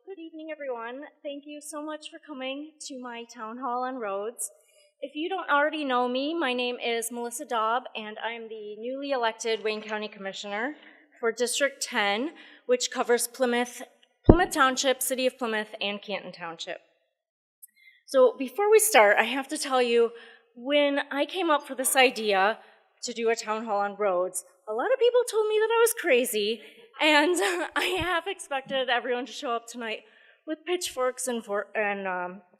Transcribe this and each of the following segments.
Good evening, everyone. Thank you so much for coming to my town hall on roads. If you don't already know me, my name is Melissa Daub, and I'm the newly elected Wayne County Commissioner for District 10, which covers Plymouth Township, City of Plymouth, and Canton Township. So before we start, I have to tell you, when I came up for this idea to do a town hall on roads, a lot of people told me that I was crazy, and I half expected everyone to show up tonight with pitchforks and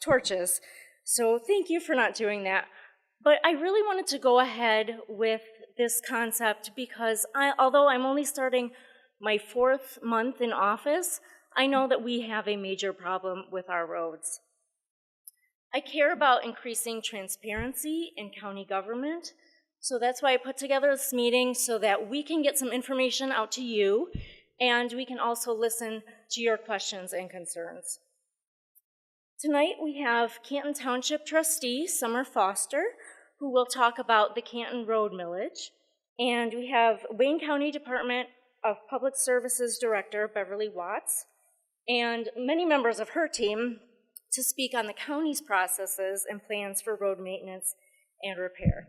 torches. So thank you for not doing that. But I really wanted to go ahead with this concept because although I'm only starting my 4th month in office, I know that we have a major problem with our roads. I care about increasing transparency in county government, so that's why I put together this meeting so that we can get some information out to you, and we can also listen to your questions and concerns. Tonight we have Canton Township trustee Summer Foster, who will talk about the Canton Road millage, and we have Wayne County Department of Public Services Director Beverly Weiss, and many members of her team to speak on the county's processes and plans for road maintenance and repair.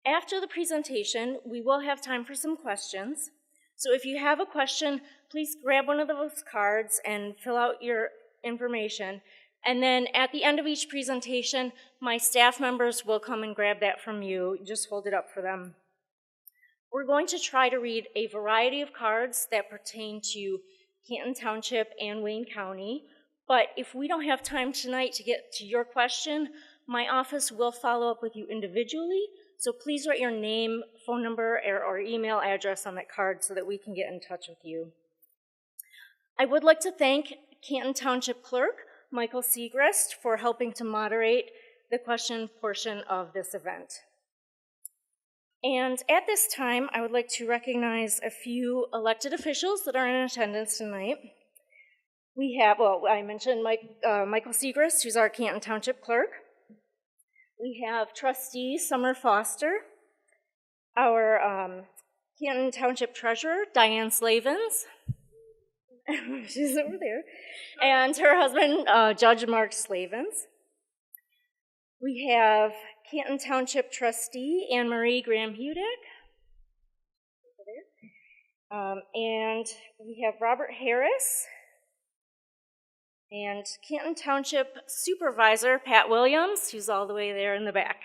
After the presentation, we will have time for some questions. So if you have a question, please grab one of those cards and fill out your information. And then at the end of each presentation, my staff members will come and grab that from you. Just hold it up for them. We're going to try to read a variety of cards that pertain to Canton Township and Wayne County. But if we don't have time tonight to get to your question, my office will follow up with you individually. So please write your name, phone number, or email address on that card so that we can get in touch with you. I would like to thank Canton Township Clerk, Michael Segrist, for helping to moderate the question portion of this event. And at this time, I would like to recognize a few elected officials that are in attendance tonight. We have, I mentioned Michael Segrist, who's our Canton Township Clerk. We have trustee Summer Foster, our Canton Township Treasurer, Diane Slavens. She's over there. And her husband, Judge Mark Slavens. We have Canton Township Trustee Anne Marie Graham-Hudick. And we have Robert Harris. And Canton Township Supervisor Pat Williams, who's all the way there in the back.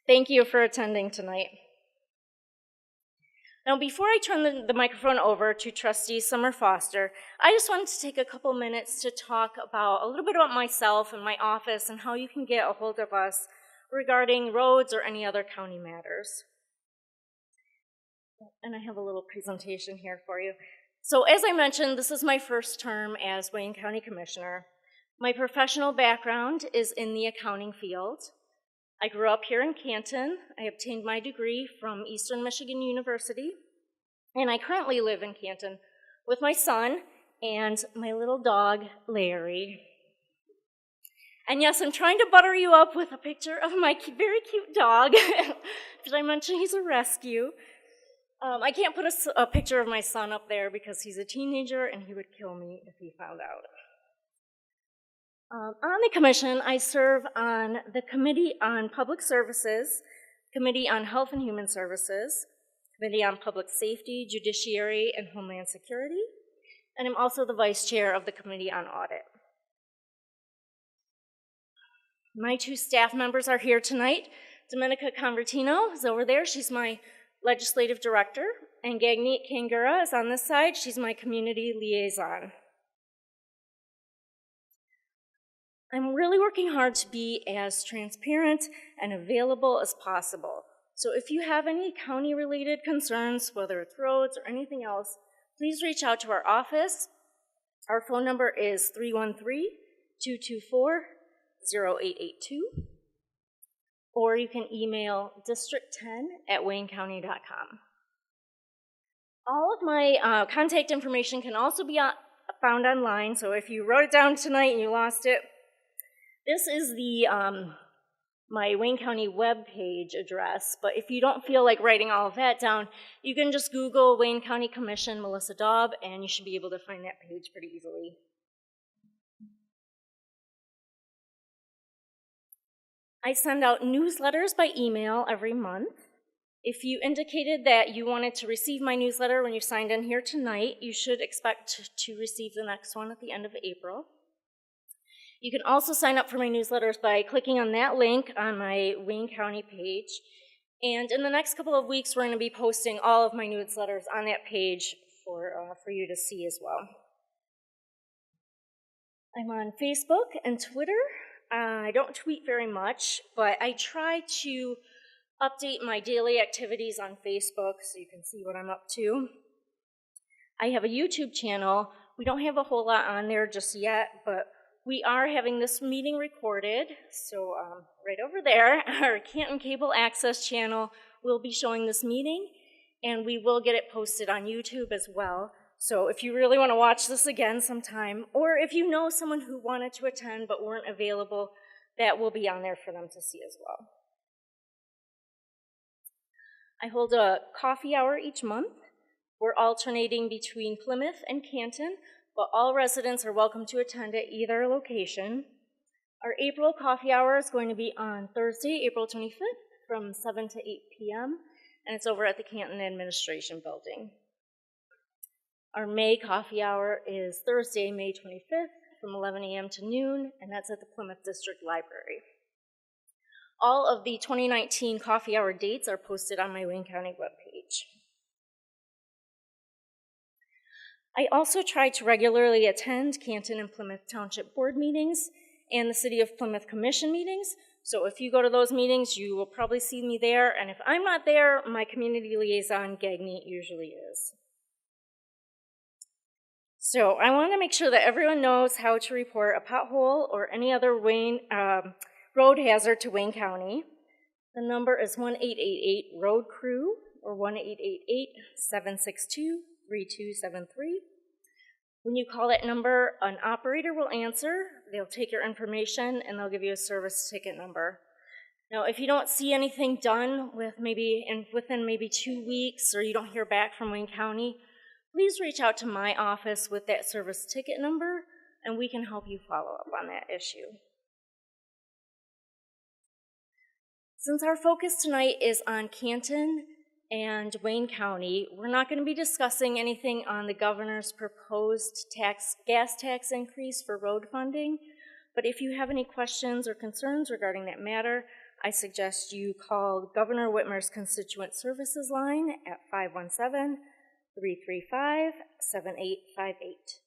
Thank you for attending tonight. Now, before I turn the microphone over to Trustee Summer Foster, I just wanted to take a couple minutes to talk about a little bit about myself and my office and how you can get a hold of us regarding roads or any other county matters. And I have a little presentation here for you. So as I mentioned, this is my first term as Wayne County Commissioner. My professional background is in the accounting field. I grew up here in Canton. I obtained my degree from Eastern Michigan University, and I currently live in Canton with my son and my little dog, Larry. And yes, I'm trying to butter you up with a picture of my very cute dog. Did I mention he's a rescue? I can't put a picture of my son up there because he's a teenager and he would kill me if he found out. On the commission, I serve on the Committee on Public Services, Committee on Health and Human Services, Committee on Public Safety, Judiciary, and Homeland Security, and I'm also the Vice Chair of the Committee on Audit. My 2 staff members are here tonight. Domenica Convertino is over there. She's my Legislative Director, and Gagneet Kangura is on this side. She's my Community Liaison. I'm really working hard to be as transparent and available as possible. So if you have any county-related concerns, whether it's roads or anything else, please reach out to our office. Our phone number is 313-224-0882. Or you can email district10@waynecounty.com. All of my contact information can also be found online, so if you wrote it down tonight and you lost it, this is my Wayne County webpage address, but if you don't feel like writing all of that down, you can just Google Wayne County Commission Melissa Daub, and you should be able to find that page pretty easily. I send out newsletters by email every month. If you indicated that you wanted to receive my newsletter when you signed in here tonight, you should expect to receive the next one at the end of April. You can also sign up for my newsletters by clicking on that link on my Wayne County page. And in the next couple of weeks, we're going to be posting all of my newsletters on that page for you to see as well. I'm on Facebook and Twitter. I don't tweet very much, but I try to update my daily activities on Facebook so you can see what I'm up to. I have a YouTube channel. We don't have a whole lot on there just yet, but we are having this meeting recorded, so right over there, our Canton Cable Access channel will be showing this meeting, and we will get it posted on YouTube as well. So if you really want to watch this again sometime, or if you know someone who wanted to attend but weren't available, that will be on there for them to see as well. I hold a coffee hour each month. We're alternating between Plymouth and Canton, but all residents are welcome to attend at either location. Our April coffee hour is going to be on Thursday, April 25th from 7 to 8 p.m., and it's over at the Canton Administration Building. Our May coffee hour is Thursday, May 25th from 11 a.m. to noon, and that's at the Plymouth District Library. All of the 2019 coffee hour dates are posted on my Wayne County webpage. I also try to regularly attend Canton and Plymouth Township board meetings and the City of Plymouth Commission meetings. So if you go to those meetings, you will probably see me there. And if I'm not there, my community liaison, Gagny, usually is. So I want to make sure that everyone knows how to report a pothole or any other road hazard to Wayne County. The number is 1-888-ROAD-CREW or 1-888-762-3273. When you call that number, an operator will answer. They'll take your information and they'll give you a service ticket number. Now, if you don't see anything done within maybe 2 weeks, or you don't hear back from Wayne County, please reach out to my office with that service ticket number, and we can help you follow up on that issue. Since our focus tonight is on Canton and Wayne County, we're not going to be discussing anything on the governor's proposed gas tax increase for road funding, but if you have any questions or concerns regarding that matter, I suggest you call Governor Whitmer's Constituent Services line at 517-335-7858.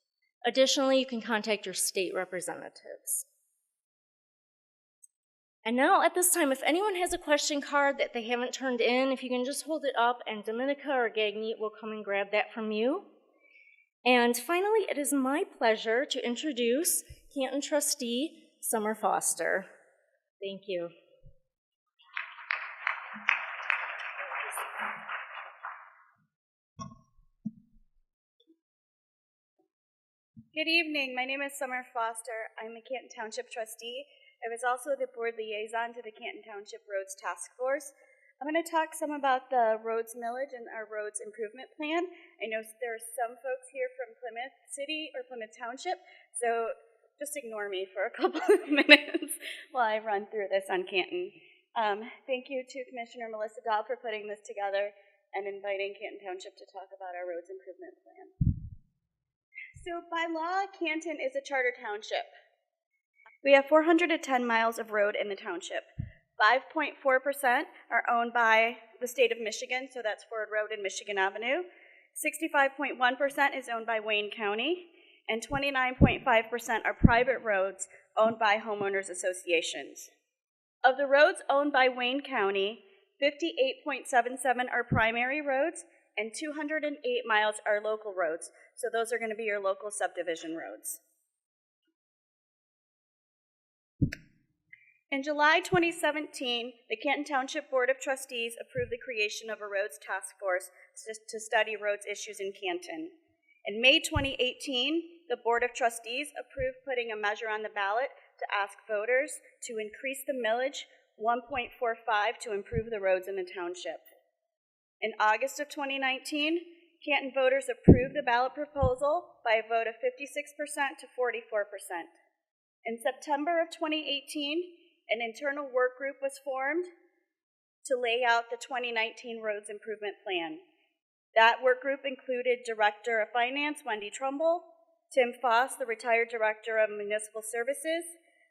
Additionally, you can contact your state representatives. And now at this time, if anyone has a question card that they haven't turned in, if you can just hold it up and Dominica or Gagny will come and grab that from you. And finally, it is my pleasure to introduce Canton trustee Summer Foster. Thank you. Good evening. My name is Summer Foster. I'm a Canton Township trustee. I was also the board liaison to the Canton Township Roads Task Force. I'm going to talk some about the roads millage and our roads improvement plan. I know there are some folks here from Plymouth City or Plymouth Township, so just ignore me for a couple of minutes while I run through this on Canton. Thank you to Commissioner Melissa Daub for putting this together and inviting Canton Township to talk about our roads improvement plan. So by law, Canton is a charter township. We have 410 miles of road in the township. 5.4% are owned by the state of Michigan, so that's Ford Road and Michigan Avenue. 65.1% is owned by Wayne County, and 29.5% are private roads owned by homeowners associations. Of the roads owned by Wayne County, 58.77 are primary roads, and 208 miles are local roads. So those are going to be your local subdivision roads. In July 2017, the Canton Township Board of Trustees approved the creation of a roads task force to study roads issues in Canton. In May 2018, the Board of Trustees approved putting a measure on the ballot to ask voters to increase the millage 1.45 to improve the roads in the township. In August of 2019, Canton voters approved the ballot proposal by a vote of 56% to 44%. In September of 2018, an internal work group was formed to lay out the 2019 Roads Improvement Plan. That work group included Director of Finance, Wendy Trumbull, Tim Foss, the retired Director of Municipal Services,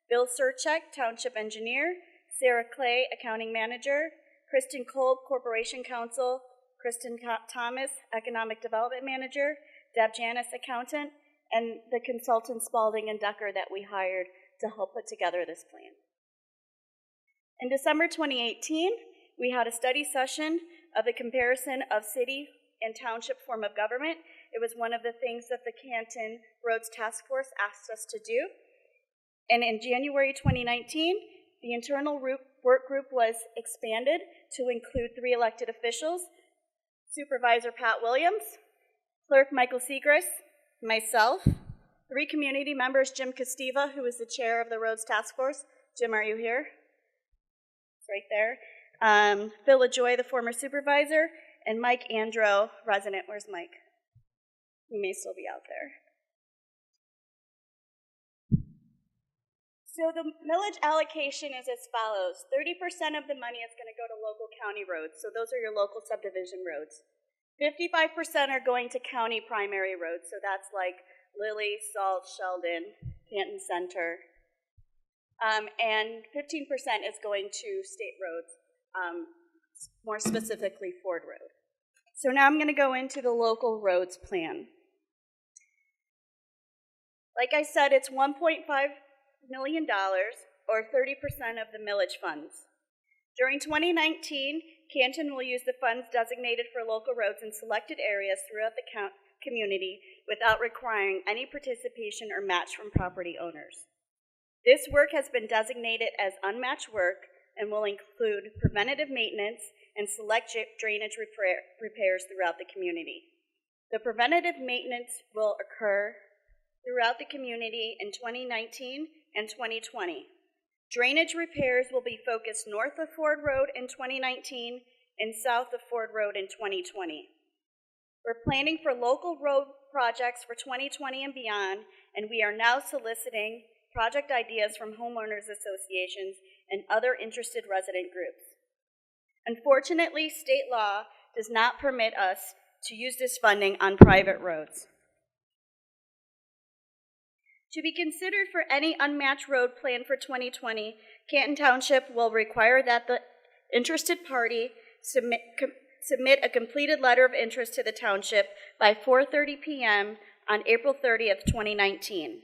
Bill Surchek, Township Engineer, Sarah Clay, Accounting Manager, Kristen Kolb, Corporation Counsel, Kristen Thomas, Economic Development Manager, Deb Janis, Accountant, and the consultants Spalding and Decker that we hired to help put together this plan. In December 2018, we had a study session of the comparison of city and township form of government. It was one of the things that the Canton Roads Task Force asked us to do. And in January 2019, the internal work group was expanded to include 3 elected officials: Supervisor Pat Williams, Clerk Michael Segrist, myself, 3 community members, Jim Costiva, who is the chair of the Roads Task Force. Jim, are you here? It's right there. Phil LaJoy, the former supervisor, and Mike Andro, resident. Where's Mike? He may still be out there. So the millage allocation is as follows. 30% of the money is going to go to local county roads. So those are your local subdivision roads. 55% are going to county primary roads. So that's like Lilly, Salt, Sheldon, Canton Center. And 15% is going to state roads, more specifically Ford Road. So now I'm going to go into the local roads plan. Like I said, it's $1.5 million, or 30% of the millage funds. During 2019, Canton will use the funds designated for local roads in selected areas throughout the community without requiring any participation or match from property owners. This work has been designated as unmatched work and will include preventative maintenance and select drainage repairs throughout the community. The preventative maintenance will occur throughout the community in 2019 and 2020. Drainage repairs will be focused north of Ford Road in 2019 and south of Ford Road in 2020. We're planning for local road projects for 2020 and beyond, and we are now soliciting project ideas from homeowners associations and other interested resident groups. Unfortunately, state law does not permit us to use this funding on private roads. To be considered for any unmatched road plan for 2020, Canton Township will require that the interested party submit a completed letter of interest to the township by 4:30 p.m. on April 30th, 2019.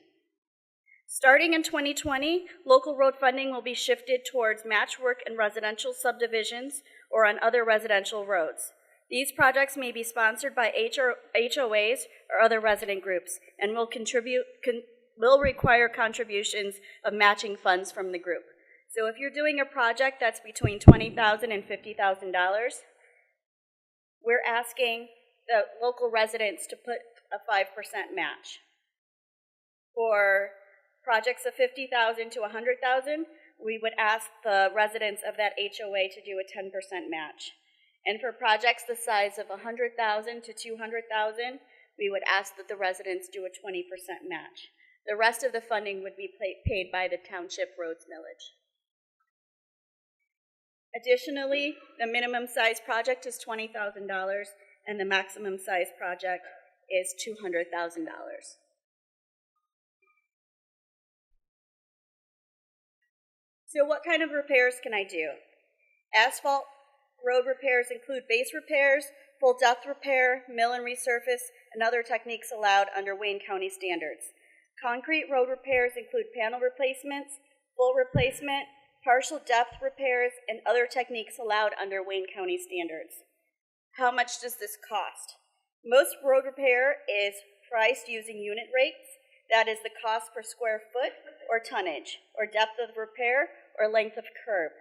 Starting in 2020, local road funding will be shifted towards match work in residential subdivisions or on other residential roads. These projects may be sponsored by HOAs or other resident groups and will require contributions of matching funds from the group. So if you're doing a project that's between $20,000 and $50,000, we're asking the local residents to put a 5% match. For projects of $50,000 to $100,000, we would ask the residents of that HOA to do a 10% match. And for projects the size of $100,000 to $200,000, we would ask that the residents do a 20% match. The rest of the funding would be paid by the township roads millage. Additionally, the minimum size project is $20,000 and the maximum size project is $200,000. So what kind of repairs can I do? Asphalt road repairs include base repairs, full depth repair, mill and resurface, and other techniques allowed under Wayne County standards. Concrete road repairs include panel replacements, full replacement, partial depth repairs, and other techniques allowed under Wayne County standards. How much does this cost? Most road repair is priced using unit rates. That is the cost per square foot or tonnage, or depth of repair, or length of curb.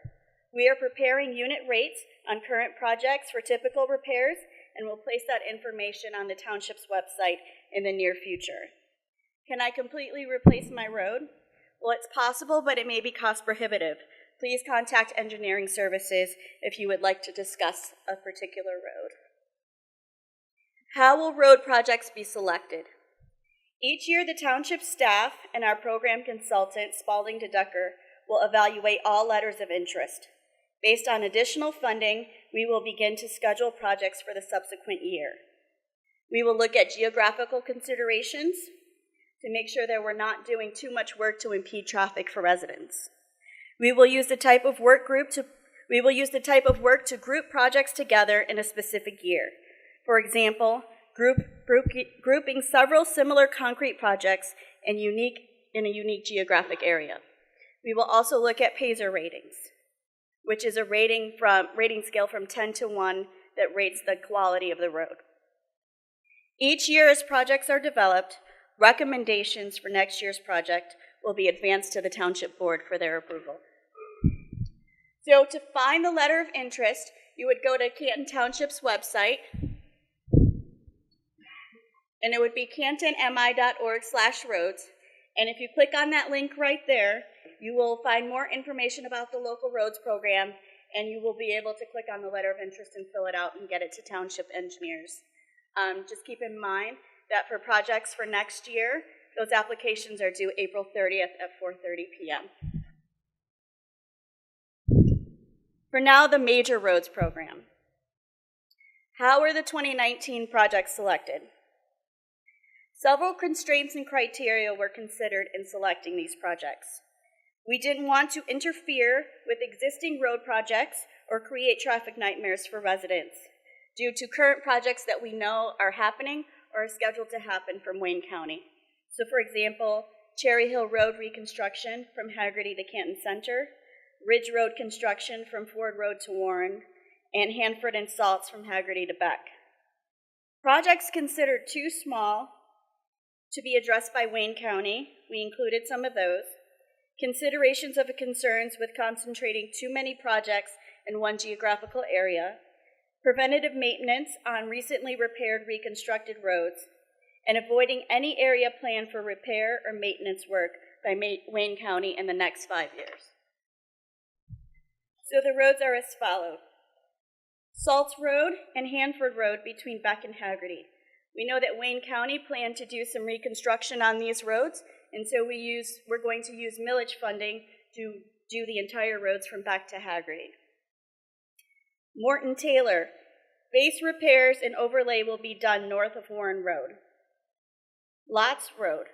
We are preparing unit rates on current projects for typical repairs, and we'll place that information on the township's website in the near future. Can I completely replace my road? Well, it's possible, but it may be cost prohibitive. please contact engineering services if you would like to discuss a particular road. How will road projects be selected? Each year, the township staff and our program consultant, Spalding to Ducker, will evaluate all letters of interest. Based on additional funding, we will begin to schedule projects for the subsequent year. We will look at geographical considerations to make sure that we're not doing too much work to impede traffic for residents. We will use the type of work to group projects together in a specific year. For example, grouping several similar concrete projects in a unique geographic area. We will also look at PASER ratings, which is a rating scale from 10 to 1 that rates the quality of the road. Each year as projects are developed, recommendations for next year's project will be advanced to the Township Board for their approval. So to find the letter of interest, you would go to Canton Township's website, and it would be cantonmi.org/roads. And if you click on that link right there, you will find more information about the local roads program, and you will be able to click on the letter of interest and fill it out and get it to township engineers. Just keep in mind that for projects for next year, those applications are due April 30th at 4:30 p.m. For now, the major roads program. How were the 2019 projects selected? Several constraints and criteria were considered in selecting these projects. We didn't want to interfere with existing road projects or create traffic nightmares for residents due to current projects that we know are happening or are scheduled to happen from Wayne County. So for example, Cherry Hill Road reconstruction from Haggerty to Canton Center, Ridge Road construction from Ford Road to Warren, and Hanford and Salts from Haggerty to Beck. Projects considered too small to be addressed by Wayne County, we included some of those. Considerations of concerns with concentrating too many projects in one geographical area, preventative maintenance on recently repaired, reconstructed roads, and avoiding any area planned for repair or maintenance work by Wayne County in the next 5 years. So the roads are as follows. Salts Road and Hanford Road between Beck and Haggerty. We know that Wayne County planned to do some reconstruction on these roads, and so we're going to use millage funding to do the entire roads from Beck to Haggerty. Morton Taylor, base repairs and overlay will be done north of Warren Road. Lots Road,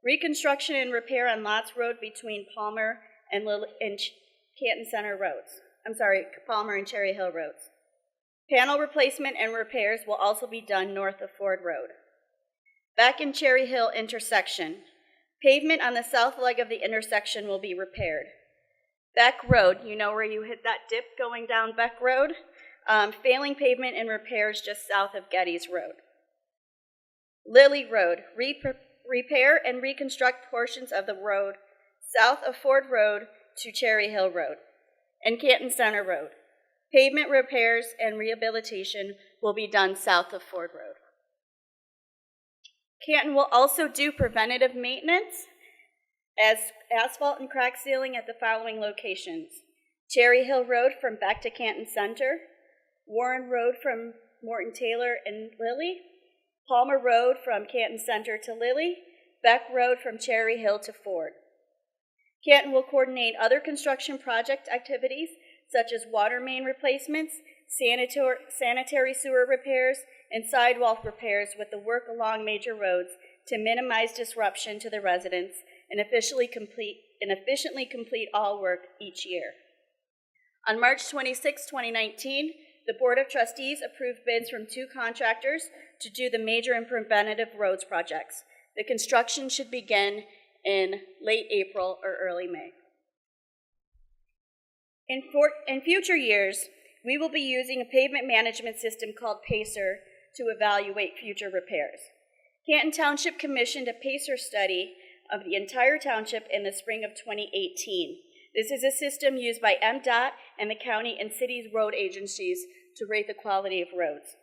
reconstruction and repair on Lots Road between Palmer and Canton Center roads. Palmer and Cherry Hill roads. Panel replacement and repairs will also be done north of Ford Road. Beck and Cherry Hill intersection. Pavement on the south leg of the intersection will be repaired. Beck Road, you know where you hit that dip going down Beck Road? Failing pavement and repairs just south of Getty's Road. Lily Road, repair and reconstruct portions of the road south of Ford Road to Cherry Hill Road. And Canton Center Road. Pavement repairs and rehabilitation will be done south of Ford Road. Canton will also do preventative maintenance as asphalt and crack sealing at the following locations. Cherry Hill Road from Beck to Canton Center, Warren Road from Morton Taylor and Lily, Palmer Road from Canton Center to Lily, Beck Road from Cherry Hill to Ford. Canton will coordinate other construction project activities such as water main replacements, sanitary sewer repairs, and sidewalk repairs with the work along major roads to minimize disruption to the residents and efficiently complete all work each year. On March 26, 2019, the Board of Trustees approved bids from 2 contractors to do the major and preventative roads projects. The construction should begin in late April or early May. In future years, we will be using a pavement management system called PASER to evaluate future repairs. Canton Township commissioned a PASER study of the entire township in the spring of 2018. This is a system used by MDOT and the county and city's road agencies to rate the quality of roads.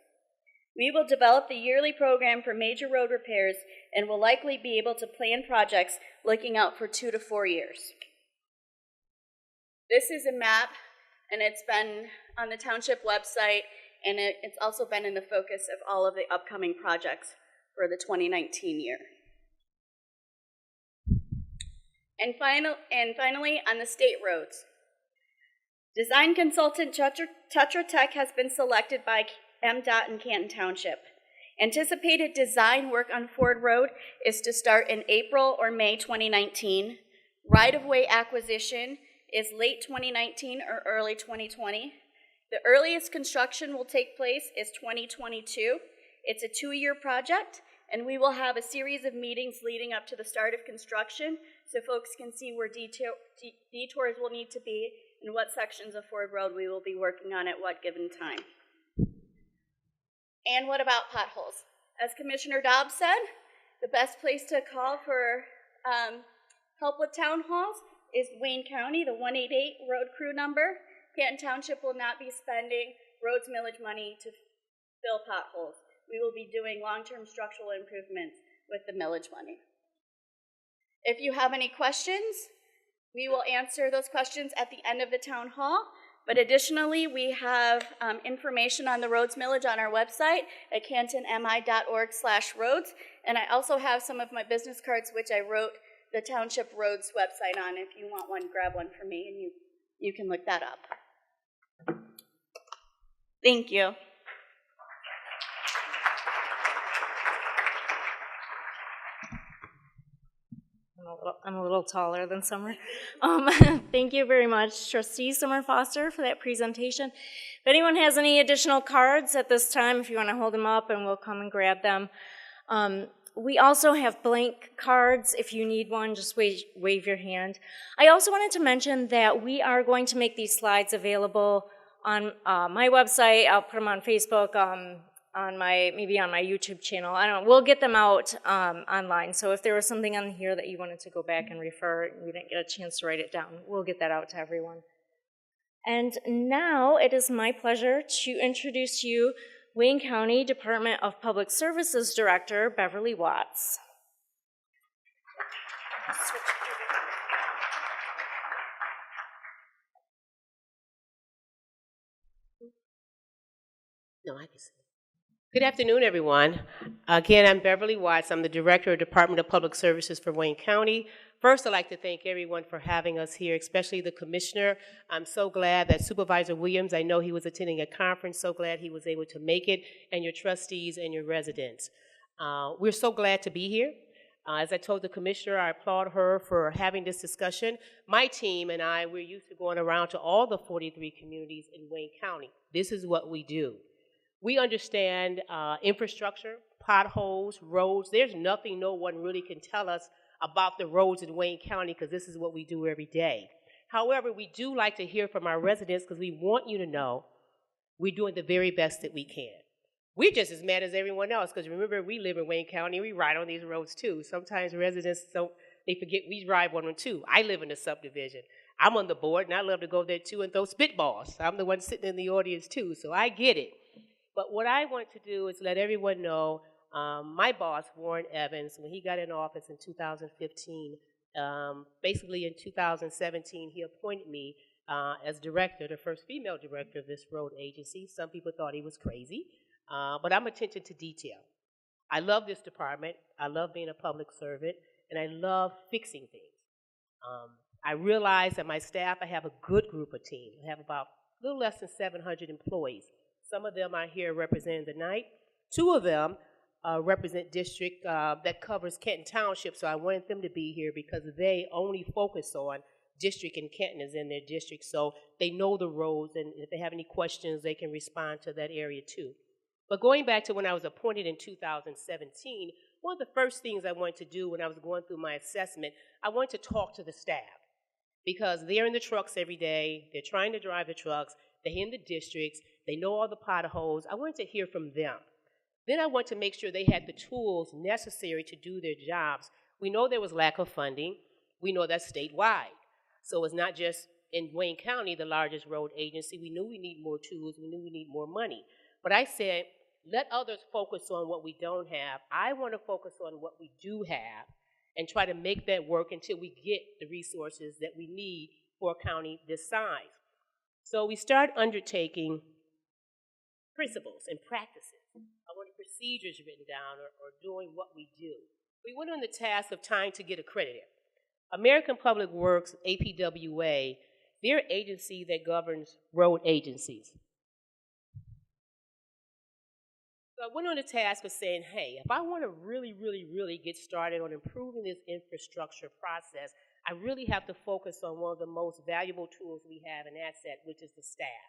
We will develop the yearly program for major road repairs and will likely be able to plan projects looking out for 2 to 4 years. This is a map, and it's been on the Township website, and it's also been in the focus of all of the upcoming projects for the 2019 year. And finally, on the state roads. Design consultant Tetra Tech has been selected by MDOT in Canton Township. Anticipated design work on Ford Road is to start in April or May 2019. Right-of-way acquisition is late 2019 or early 2020. The earliest construction will take place is 2022. It's a 2-year project, and we will have a series of meetings leading up to the start of construction so folks can see where detours will need to be and what sections of Ford Road we will be working on at what given time. And what about potholes? As Commissioner Daub said, the best place to call for help with town halls is Wayne County, the 188 road crew number. Canton Township will not be spending roads millage money to fill potholes. We will be doing long-term structural improvements with the millage money. If you have any questions, we will answer those questions at the end of the town hall. But additionally, we have information on the roads millage on our website at cantonmi.org/roads. And I also have some of my business cards, which I wrote the Township Roads website on. If you want one, grab one for me, and you can look that up. Thank you. I'm a little taller than Summer. Thank you very much, Trustee Summer Foster, for that presentation. If anyone has any additional cards at this time, if you want to hold them up, and we'll come and grab them. We also have blank cards. If you need one, just wave your hand. I also wanted to mention that we are going to make these slides available on my website. I'll put them on Facebook, maybe on my YouTube channel. I don't know. We'll get them out online. So if there was something on here that you wanted to go back and refer and you didn't get a chance to write it down, we'll get that out to everyone. And now it is my pleasure to introduce you Wayne County Department of Public Services Director, Beverly Weiss. No, I can see. Good afternoon, everyone. Again, I'm Beverly Weiss. I'm the Director of Department of Public Services for Wayne County. First, I'd like to thank everyone for having us here, especially the Commissioner. I'm so glad that Supervisor Williams, I know he was attending a conference, so glad he was able to make it, and your trustees and your residents. We're so glad to be here. As I told the Commissioner, I applaud her for having this discussion. My team and I, we're used to going around to all the 43 communities in Wayne County. This is what we do. We understand infrastructure, potholes, roads. There's nothing no one really can tell us about the roads in Wayne County because this is what we do every day. However, we do like to hear from our residents because we want you to know we're doing the very best that we can. We're just as mad as everyone else because remember, we live in Wayne County. We ride on these roads too. Sometimes residents, they forget we drive on them too. I live in a subdivision. I'm on the board and I love to go there too and throw spitballs. I'm the one sitting in the audience too, so I get it. But what I want to do is let everyone know my boss, Warren Evans, when he got in office in 2015, basically in 2017, he appointed me as director, the first female director of this road agency. Some people thought he was crazy, but I'm attention to detail. I love this department. I love being a public servant, and I love fixing things. I realize that my staff, I have a good group of team. I have about a little less than 700 employees. Some of them are here representing tonight. 2 of them represent district that covers Canton Township, so I wanted them to be here because they only focus on district, and Canton is in their district, so they know the roads, and if they have any questions, they can respond to that area too. But going back to when I was appointed in 2017, one of the first things I wanted to do when I was going through my assessment, I wanted to talk to the staff because they're in the trucks every day, they're trying to drive the trucks, they're in the districts, they know all the potholes. I wanted to hear from them. Then I want to make sure they had the tools necessary to do their jobs. We know there was lack of funding. We know that's statewide. So it's not just in Wayne County, the largest road agency. We knew we need more tools. We knew we need more money. But I said, let others focus on what we don't have. I want to focus on what we do have and try to make that work until we get the resources that we need for a county this size. So we start undertaking principles and practices. I wanted procedures written down or doing what we do. We went on the task of trying to get accredited. American Public Works, APWA, they're an agency that governs road agencies. So I went on the task of saying, hey, if I want to really get started on improving this infrastructure process, I really have to focus on one of the most valuable tools we have and asset, which is the staff.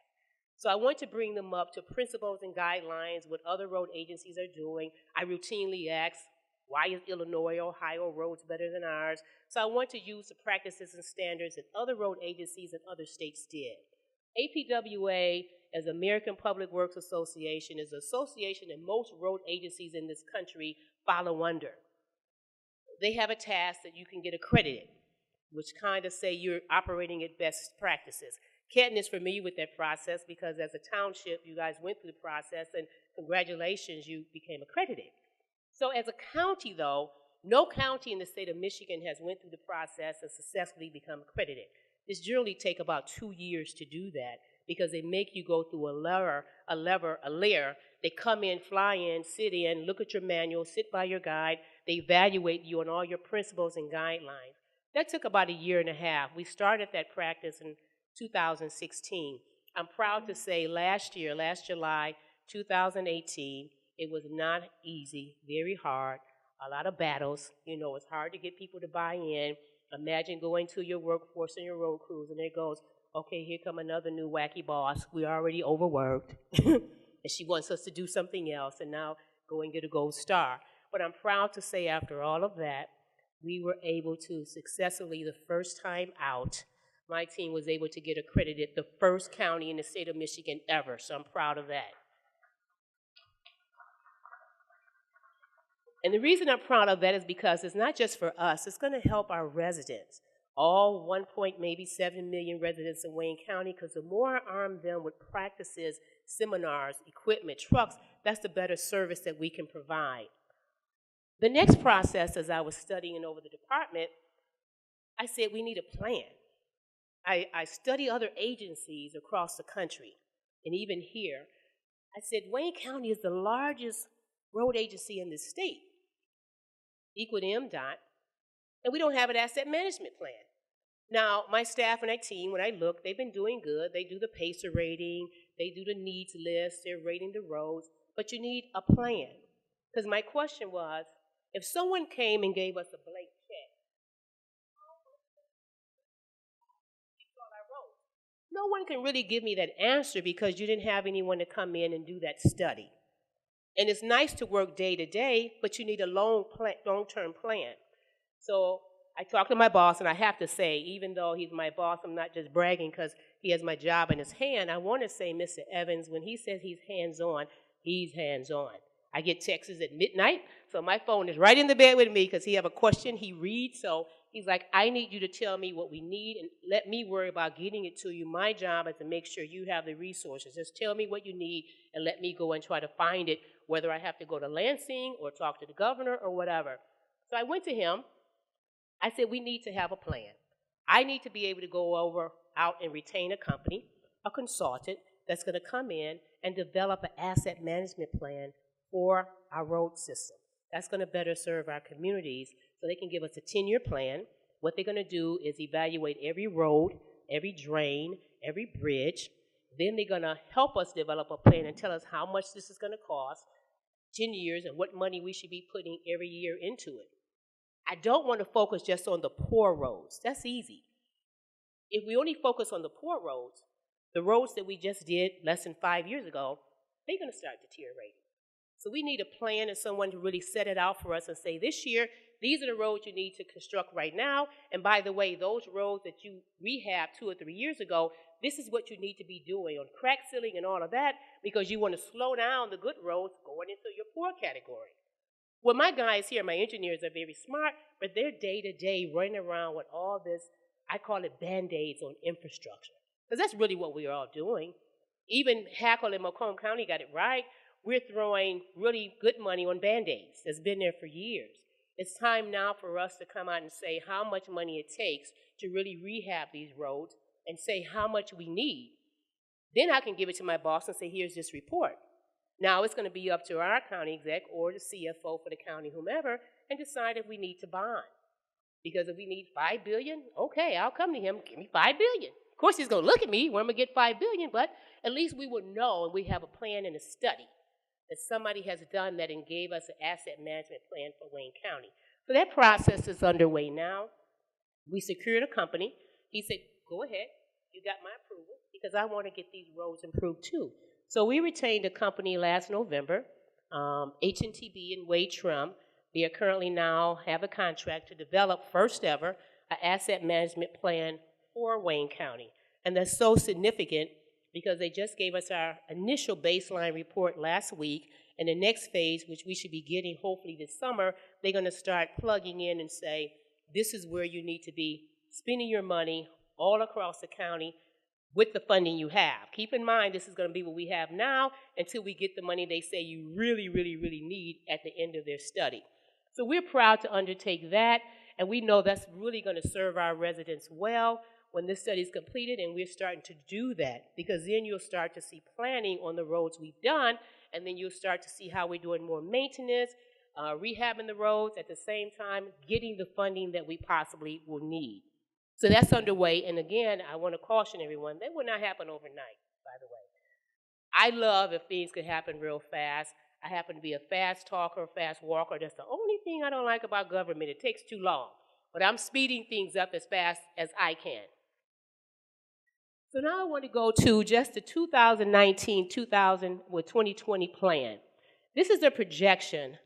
So I want to bring them up to principles and guidelines, what other road agencies are doing. I routinely ask, why is Illinois or Ohio roads better than ours? So I want to use the practices and standards that other road agencies in other states did. APWA, as American Public Works Association, is an association that most road agencies in this country follow under. They have a task that you can get accredited, which kind of say you're operating at best practices. Canton is familiar with that process because as a township, you guys went through the process, and congratulations, you became accredited. So as a county, though, no county in the state of Michigan has went through the process and successfully become accredited. This generally take about 2 years to do that because they make you go through a layer. They come in, fly in, sit in, look at your manual, sit by your guide. They evaluate you on all your principles and guidelines. That took about 1.5 years. We started that practice in 2016. I'm proud to say last July, 2018, it was not easy, very hard, a lot of battles. You know, it's hard to get people to buy in. Imagine going to your workforce and your road crews, and it goes, okay, here come another new wacky boss. We're already overworked, and she wants us to do something else, and now go and get a gold star. But I'm proud to say after all of that, we were able to successfully, the first time out, my team was able to get accredited, the first county in the state of Michigan ever, so I'm proud of that. And the reason I'm proud of that is because it's not just for us, it's going to help our residents, all 1.7 million residents in Wayne County, because the more I arm them with practices, seminars, equipment, trucks, that's the better service that we can provide. The next process, as I was studying over the department, I said we need a plan. I study other agencies across the country, and even here. I said Wayne County is the largest road agency in this state, equal to MDOT, and we don't have an asset management plan. Now, my staff and my team, when I look, they've been doing good. They do the PACER rating, they do the needs list, they're rating the roads, but you need a plan. Because my question was, if someone came and gave us a blank check, no one can really give me that answer because you didn't have anyone to come in and do that study. And it's nice to work day to day, but you need a long-term plan. So I talked to my boss, and I have to say, even though he's my boss, I'm not just bragging because he has my job in his hand. I want to say, Mr. Evans, when he says he's hands-on, he's hands-on. I get texts at midnight, so my phone is right in the bed with me because he have a question he reads. So he's like, I need you to tell me what we need and let me worry about getting it to you. My job is to make sure you have the resources. Just tell me what you need and let me go and try to find it, whether I have to go to Lansing or talk to the governor or whatever. So I went to him. I said, we need to have a plan. I need to be able to go out and retain a company, a consultant that's going to come in and develop an asset management plan for our road system. That's going to better serve our communities so they can give us a 10-year plan. What they're going to do is evaluate every road, every drain, every bridge. Then they're going to help us develop a plan and tell us how much this is going to cost, 10 years, and what money we should be putting every year into it. I don't want to focus just on the poor roads. That's easy. If we only focus on the poor roads, the roads that we just did less than 5 years ago, they're going to start deteriorating. So we need a plan and someone to really set it out for us and say, this year, these are the roads you need to construct right now. And by the way, those roads that you rehabbed 2 or 3 years ago, this is what you need to be doing on crack sealing and all of that because you want to slow down the good roads going into your poor category. Well, my guys here, my engineers are very smart, but they're day-to-day running around with all this, I call it Band-Aids on infrastructure. Because that's really what we are all doing. Even Hackle and Macomb County got it right. We're throwing really good money on Band-Aids. That's been there for years. It's time now for us to come out and say how much money it takes to really rehab these roads and say how much we need. Then I can give it to my boss and say, here's this report. Now it's going to be up to our county exec or the CFO for the county, whomever, and decide if we need to bond. Because if we need $5 billion, okay, I'll come to him, give me $5 billion. Of course, he's going to look at me, where I'm going to get $5 billion, but at least we will know and we have a plan and a study that somebody has done that and gave us an asset management plan for Wayne County. So that process is underway now. We secured a company. He said, go ahead, you got my approval, because I want to get these roads improved too. So we retained a company last November, HNTB and Wade Trum. They are currently now have a contract to develop first ever an asset management plan for Wayne County. And that's so significant because they just gave us our initial baseline report last week, and the next phase, which we should be getting hopefully this summer, they're going to start plugging in and say, this is where you need to be spending your money all across the county with the funding you have. Keep in mind, this is going to be what we have now until we get the money they say you really, really, really need at the end of their study. So we're proud to undertake that, and we know that's really going to serve our residents well when this study is completed, and we're starting to do that, because then you'll start to see planning on the roads we've done, and then you'll start to see how we're doing more maintenance, rehabbing the roads, at the same time getting the funding that we possibly will need. So that's underway, and again, I want to caution everyone, that will not happen overnight, by the way. I love if things could happen real fast. I happen to be a fast talker, fast walker. That's the only thing I don't like about government. It takes too long. But I'm speeding things up as fast as I can. So now I want to go to just the 2019-2020 plan. This is a projection,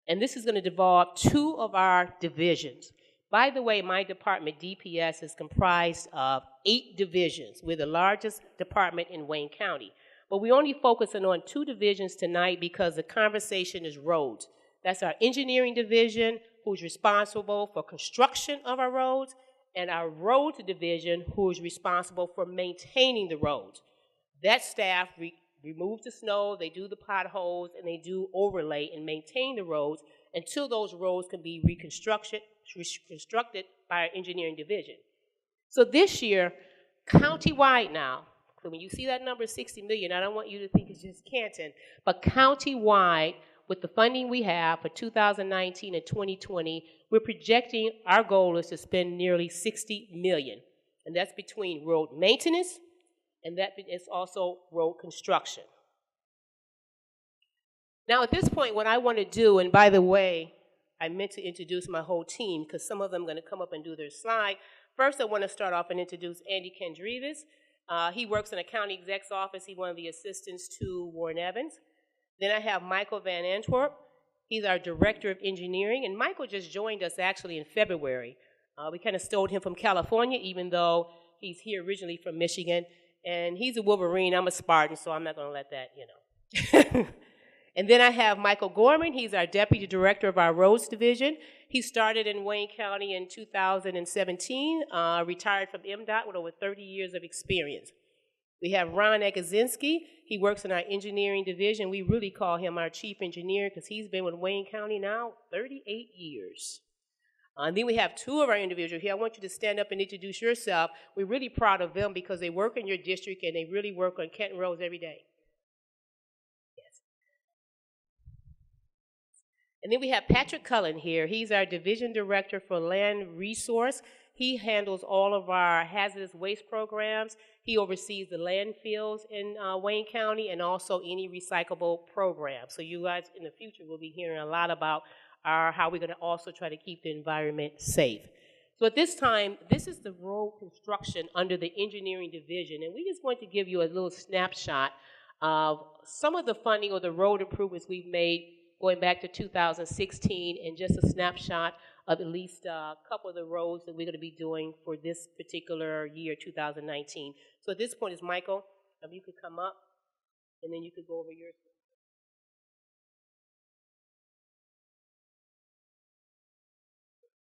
and this is going to involve two of our divisions. By the way, my department, DPS, is comprised of 8 divisions. We're the largest department in Wayne County. But we're only focusing on 2 divisions tonight because the conversation is roads. That's our engineering division, who's responsible for construction of our roads, and our roads division, who is responsible for maintaining the roads. That staff removes the snow, they do the potholes, and they do overlay and maintain the roads until those roads can be reconstructed by our engineering division. So this year, countywide now, so when you see that number 60 million, I don't want you to think it's just Canton, but countywide, with the funding we have for 2019 and 2020, we're projecting our goal is to spend nearly 60 million. And that's between road maintenance, and that is also road construction. Now at this point, what I want to do, and by the way, I meant to introduce my whole team because some of them are going to come up and do their slide. First, I want to start off and introduce Andy Kendrevis. He works in a county exec's office. He's one of the assistants to Warren Evans. Then I have Michael Van Antwerp. He's our director of engineering, and Michael just joined us actually in February. We kind of stole him from California, even though he's here originally from Michigan, and he's a Wolverine. I'm a Spartan, so I'm not going to let that, And then I have Michael Gorman. He's our deputy director of our roads division. He started in Wayne County in 2017, retired from MDOT with over 30 years of experience. We have Ron Egazinski. He works in our engineering division. We really call him our chief engineer because he's been with Wayne County now 38 years. And then we have 2 of our individuals here. I want you to stand up and introduce yourself. We're really proud of them because they work in your district and they really work on Canton roads every day. Yes. And then we have Patrick Cullen here. He's our division director for land resource. He handles all of our hazardous waste programs. He oversees the landfills in Wayne County and also any recyclable programs. So you guys in the future will be hearing a lot about how we're going to also try to keep the environment safe. So at this time, this is the road construction under the engineering division, and we just want to give you a little snapshot of some of the funding or the road improvements we've made going back to 2016, and just a snapshot of at least a couple of the roads that we're going to be doing for this particular year, 2019. So at this point is Michael, if you could come up, and then you could go over yours.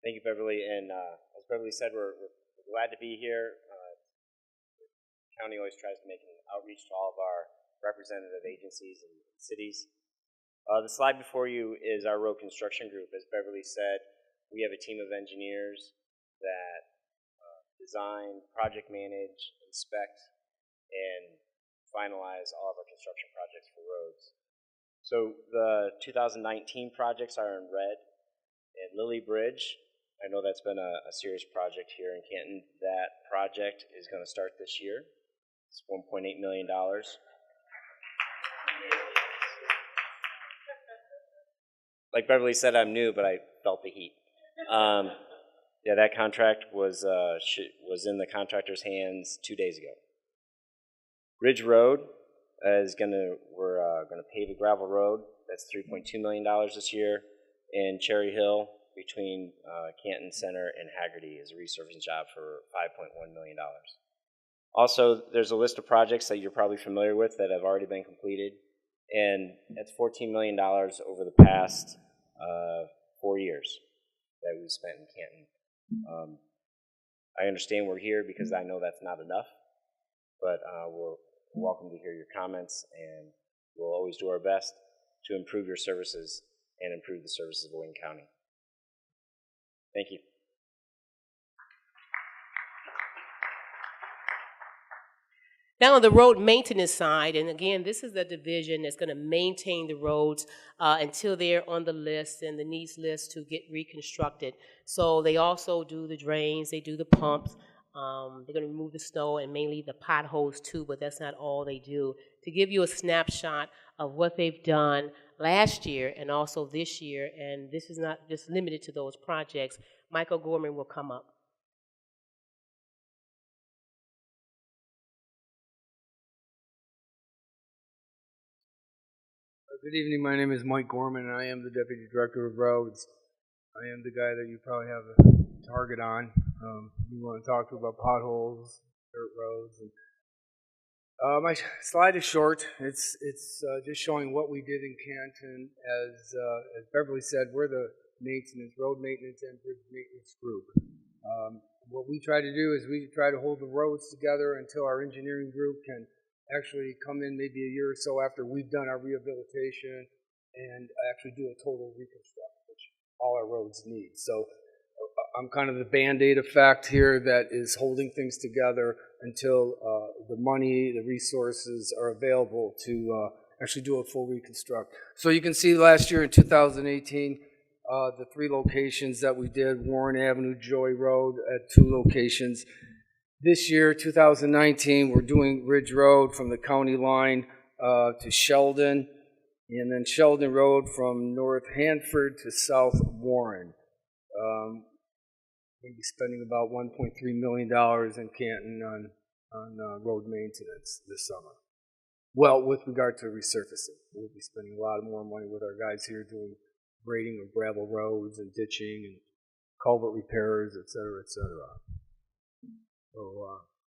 Thank you, Beverly. And as Beverly said, we're glad to be here. The county always tries to make an outreach to all of our representative agencies and cities. The slide before you is our road construction group. As Beverly said, we have a team of engineers that design, project manage, inspect, and finalize all of our construction projects for roads. So the 2019 projects are in red. And Lily Bridge, I know that's been a serious project here in Canton. That project is going to start this year. It's $1.8 million. Like Beverly said, I'm new, but I felt the heat. Yeah, that contract was in the contractor's hands 2 days ago. Ridge Road we're gonna pave a gravel road. That's $3.2 million this year. And Cherry Hill between Canton Center and Haggerty is a resurfacing job for $5.1 million. Also, there's a list of projects that you're probably familiar with that have already been completed, and that's $14 million over the past 4 years that we've spent in Canton. I understand we're here because I know that's not enough, but we're welcome to hear your comments, and we'll always do our best to improve your services and improve the services of Wayne County. Thank you. Now on the road maintenance side, and again, this is the division that's going to maintain the roads until they're on the list and the needs list to get reconstructed. So they also do the drains, they do the pumps, they're going to remove the snow and mainly the potholes too, but that's not all they do. To give you a snapshot of what they've done last year and also this year, and this is not just limited to those projects, Michael Gorman will come up. Good evening, my name is Mike Gorman, and I am the Deputy Director of Roads. I am the guy that you probably have a target on. We want to talk to about potholes, dirt roads. And, my slide is short. It's just showing what we did in Canton. As Beverly said, we're the road maintenance and bridge maintenance group. What we try to do is we try to hold the roads together until our engineering group can actually come in maybe a year or so after we've done our rehabilitation and actually do a total reconstruct, which all our roads need. So I'm kind of the Band-Aid effect here that is holding things together until the money, the resources are available to actually do a full reconstruct. So you can see last year in 2018, the 3 locations that we did, Warren Avenue, Joy Road at 2 locations. This year, 2019, we're doing Ridge Road from the county line to Sheldon, and then Sheldon Road from North Hanford to South Warren. We'll be spending about $1.3 million in Canton on road maintenance this summer. Well, with regard to resurfacing, we'll be spending a lot more money with our guys here doing grading of gravel roads and ditching and culvert repairs, et cetera, et cetera. So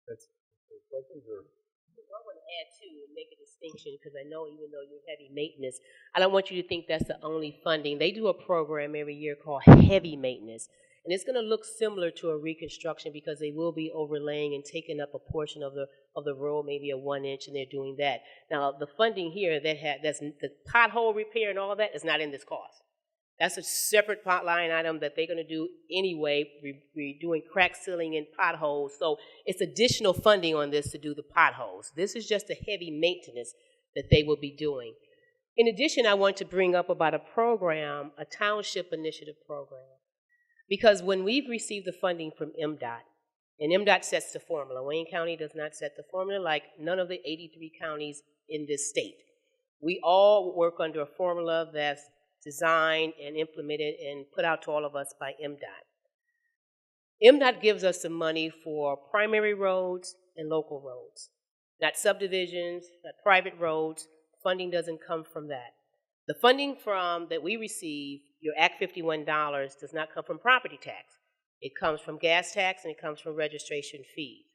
that's questions or? I want to add too and make a distinction because I know even though you're heavy maintenance, I don't want you to think that's the only funding. They do a program every year called heavy maintenance, and it's going to look similar to a reconstruction because they will be overlaying and taking up a portion of the road, maybe a 1 inch, and they're doing that. Now the funding here that's the pothole repair and all that is not in this cost. That's a separate pot line item that they're going to do anyway. We're doing crack sealing and potholes, so it's additional funding on this to do the potholes. This is just a heavy maintenance that they will be doing. In addition, I want to bring up about a program, a township initiative program, because when we've received the funding from MDOT, and MDOT sets the formula, Wayne County does not set the formula like none of the 83 counties in this state. We all work under a formula that's designed and implemented and put out to all of us by MDOT. MDOT gives us the money for primary roads and local roads, not subdivisions, not private roads. Funding doesn't come from that. The funding that we receive, your Act 51 dollars, does not come from property tax. It comes from gas tax and it comes from registration fees.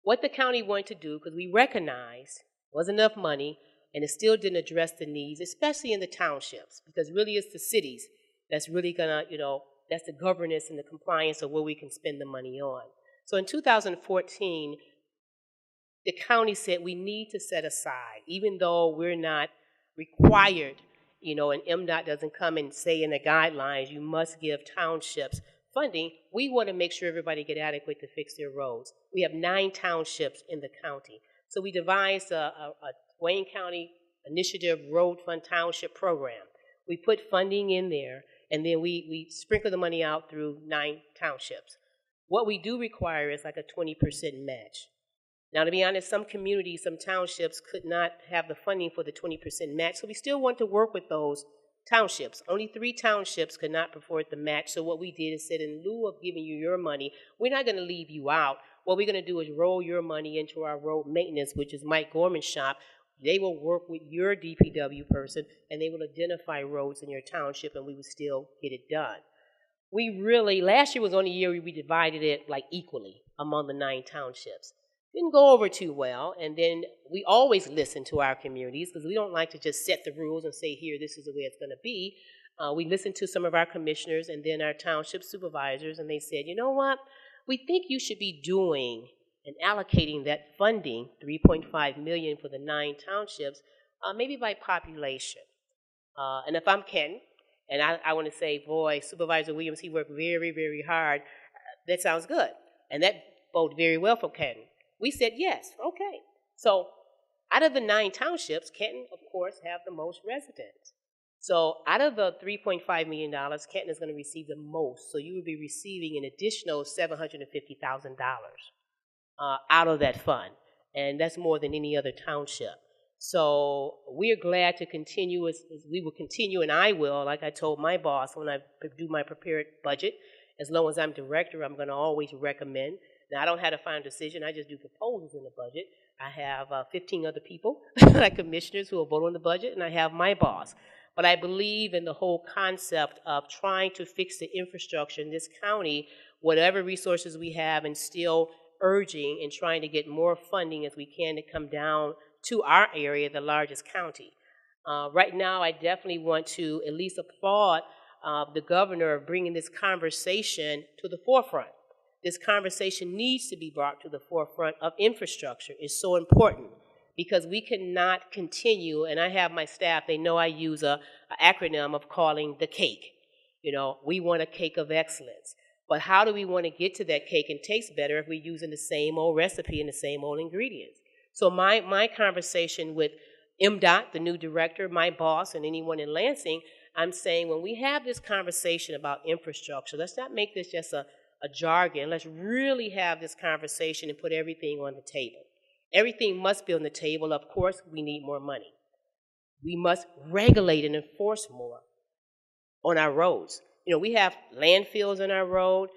What the county wanted to do, because we recognized wasn't enough money, and it still didn't address the needs, especially in the townships, because really it's the cities that's really gonna, that's the governance and the compliance of where we can spend the money on. So in 2014, the county said we need to set aside, even though we're not required, and MDOT doesn't come and say in the guidelines, you must give townships funding, we want to make sure everybody get adequate to fix their roads. We have 9 townships in the county. So we devised a Wayne County Initiative Road Fund Township Program. We put funding in there, and then we sprinkle the money out through 9 townships. What we do require is like a 20% match. Now, to be honest, some communities, some townships could not have the funding for the 20% match, so we still want to work with those townships. Only 3 townships could not afford the match, so what we did is said, in lieu of giving you your money, we're not going to leave you out. What we're going to do is roll your money into our road maintenance, which is Mike Gorman's shop. They will work with your DPW person, and they will identify roads in your township, and we will still get it done. We really, last year was the only year we divided it like equally among the 9 townships. Didn't go over too well, and then we always listen to our communities because we don't like to just set the rules and say, here, this is the way it's going to be. We listened to some of our commissioners and then our township supervisors, and they said, you know what, we think you should be doing and allocating that funding, $3.5 million for the 9 townships, maybe by population. And if I'm Canton, and I want to say, boy, Supervisor Williams, he worked very, very hard. That sounds good. And that boded very well for Canton. We said yes, okay. So out of the 9 townships, Canton, of course, have the most residents. So out of the $3.5 million, Canton is going to receive the most. So you will be receiving an additional $750,000 out of that fund. And that's more than any other township. So we're glad to continue, as we will continue, and I will, like I told my boss when I do my prepared budget, as long as I'm director, I'm going to always recommend. Now, I don't have a final decision. I just do proposals in the budget. I have 15 other people, like commissioners, who will vote on the budget, and I have my boss. But I believe in the whole concept of trying to fix the infrastructure in this county, whatever resources we have, and still urging and trying to get more funding as we can to come down to our area, the largest county. Right now, I definitely want to at least applaud the governor of bringing this conversation to the forefront. This conversation needs to be brought to the forefront of infrastructure. It's so important because we cannot continue, and I have my staff, they know I use an acronym of calling the cake. You know, we want a cake of excellence. But how do we want to get to that cake and taste better if we're using the same old recipe and the same old ingredients? So my conversation with MDOT, the new director, my boss, and anyone in Lansing, I'm saying when we have this conversation about infrastructure, let's not make this just a jargon. Let's really have this conversation and put everything on the table. Everything must be on the table. Of course, we need more money. We must regulate and enforce more on our roads. You know, we have landfills on our road.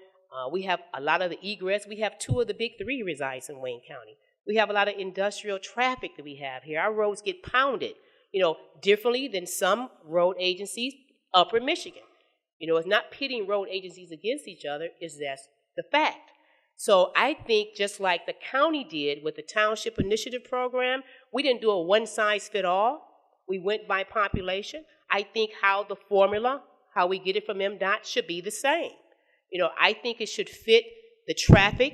We have a lot of the egress. We have 2 of the big 3 resides in Wayne County. We have a lot of industrial traffic that we have here. Our roads get pounded, you know, differently than some road agencies up in Michigan. You know, it's not pitting road agencies against each other, it's just the fact. So I think just like the county did with the Township Initiative Program, we didn't do a one-size-fit-all. We went by population. I think how the formula, how we get it from MDOT should be the same. You know, I think it should fit the traffic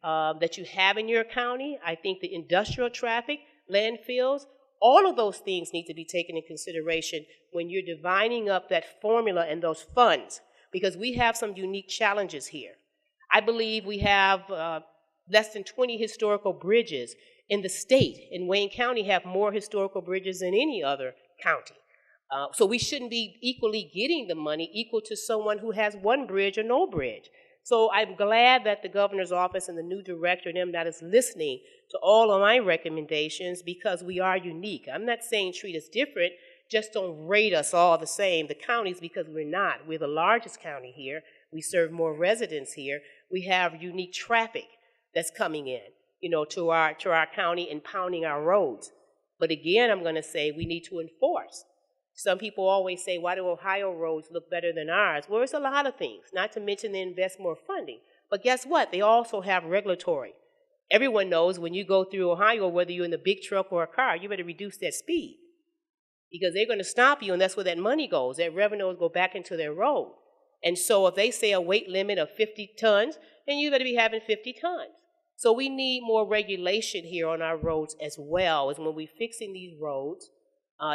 that you have in your county. I think the industrial traffic, landfills, all of those things need to be taken in consideration when you're dividing up that formula and those funds, because we have some unique challenges here. I believe we have less than 20 historical bridges in the state, and Wayne County have more historical bridges than any other county. So we shouldn't be equally getting the money equal to someone who has 1 bridge or no bridge. So I'm glad that the governor's office and the new director and MDOT is listening to all of my recommendations because we are unique. I'm not saying treat us different, just don't rate us all the same, the counties, because we're not. We're the largest county here. We serve more residents here. We have unique traffic that's coming in, you know, to our county and pounding our roads. But again, I'm going to say we need to enforce. Some people always say, why do Ohio roads look better than ours? Well, it's a lot of things, not to mention they invest more funding. But guess what? They also have regulatory. Everyone knows when you go through Ohio, whether you're in the big truck or a car, you better reduce that speed because they're going to stop you, and that's where that money goes. That revenue will go back into their road. And so if they say a weight limit of 50 tons, then you better be having 50 tons. So we need more regulation here on our roads as well, as when we're fixing these roads,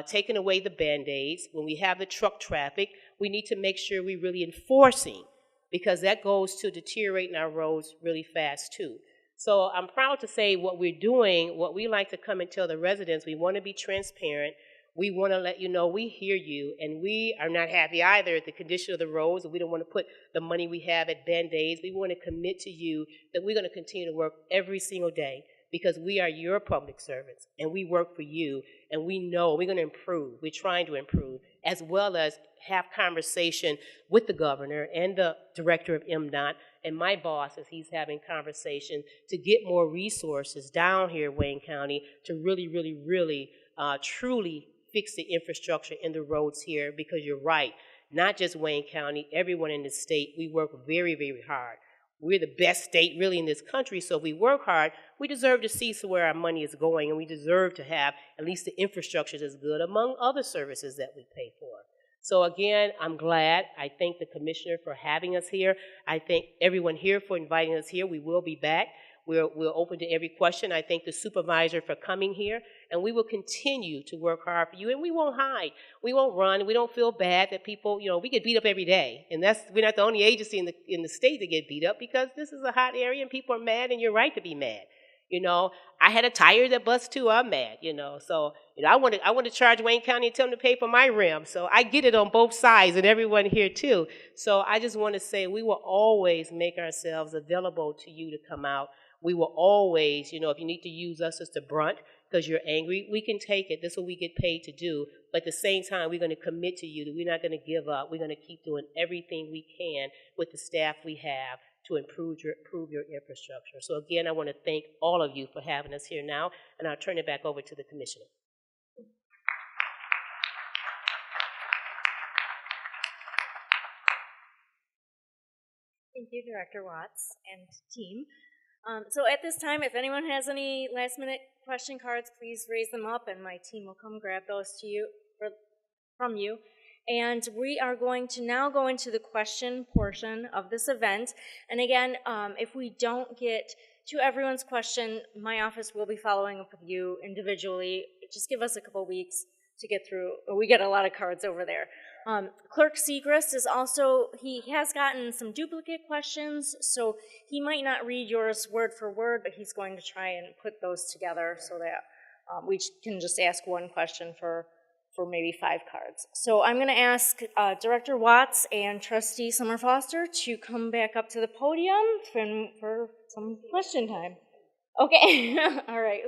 taking away the Band-Aids. When we have the truck traffic, we need to make sure we're really enforcing because that goes to deteriorating our roads really fast too. So I'm proud to say what we're doing, what we like to come and tell the residents, we want to be transparent. We want to let you know we hear you, and we are not happy either at the condition of the roads, and we don't want to put the money we have at Band-Aids. We want to commit to you that we're going to continue to work every single day because we are your public servants, and we work for you, and we know we're going to improve. We're trying to improve, as well as have conversation with the governor and the director of MDOT and my boss as he's having conversation to get more resources down here in Wayne County to really, really, really, truly fix the infrastructure in the roads here, because you're right, not just Wayne County, everyone in the state, we work very, very hard. We're the best state really in this country, so if we work hard, we deserve to see where our money is going, and we deserve to have at least the infrastructure that's good among other services that we pay for. So again, I'm glad. I thank the commissioner for having us here. I thank everyone here for inviting us here. We will be back. We're open to every question. I thank the supervisor for coming here, and we will continue to work hard for you, and we won't hide. We won't run. We don't feel bad that people, we get beat up every day, and we're not the only agency in the state that get beat up, because this is a hot area and people are mad, and you're right to be mad. I had a tire that bust too. I'm mad, So I want to charge Wayne County and tell them to pay for my rim. So I get it on both sides, and everyone here too. So I just want to say we will always make ourselves available to you to come out. We will always, if you need to use us as the brunt because you're angry, we can take it. This is what we get paid to do. But at the same time, we're going to commit to you that we're not going to give up. We're going to keep doing everything we can with the staff we have to improve your infrastructure. So again, I want to thank all of you for having us here now, and I'll turn it back over to the commissioner. Thank you, Director Watts and team. So at this time, if anyone has any last-minute question cards, please raise them up, and my team will come grab those from you. And we are going to now go into the question portion of this event. And again, if we don't get to everyone's question, my office will be following up with you individually. Just give us a couple weeks to get through. We get a lot of cards over there. Clerk Segrist is also, he has gotten some duplicate questions, so he might not read yours word for word, but he's going to try and put those together so that we can just ask one question for maybe 5 cards. So I'm going to ask Director Watts and Trustee Summer Foster to come back up to the podium for some question time. Okay, all right.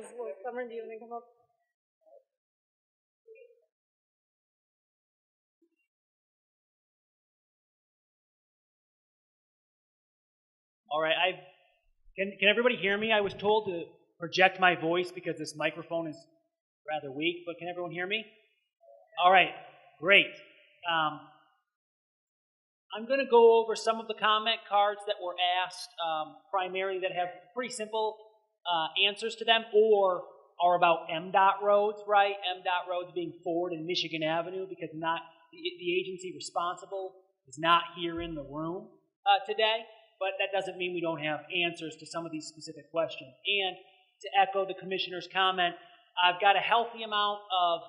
Summer, do you want to come up? All right, can everybody hear me? I was told to project my voice because this microphone is rather weak, but can everyone hear me? All right, great. I'm going to go over some of the comment cards that were asked, primarily that have pretty simple answers to them, or are about MDOT roads, right? MDOT roads being Ford and Michigan Avenue, because the agency responsible is not here in the room today. But that doesn't mean we don't have answers to some of these specific questions. And to echo the commissioner's comment, I've got a healthy amount of,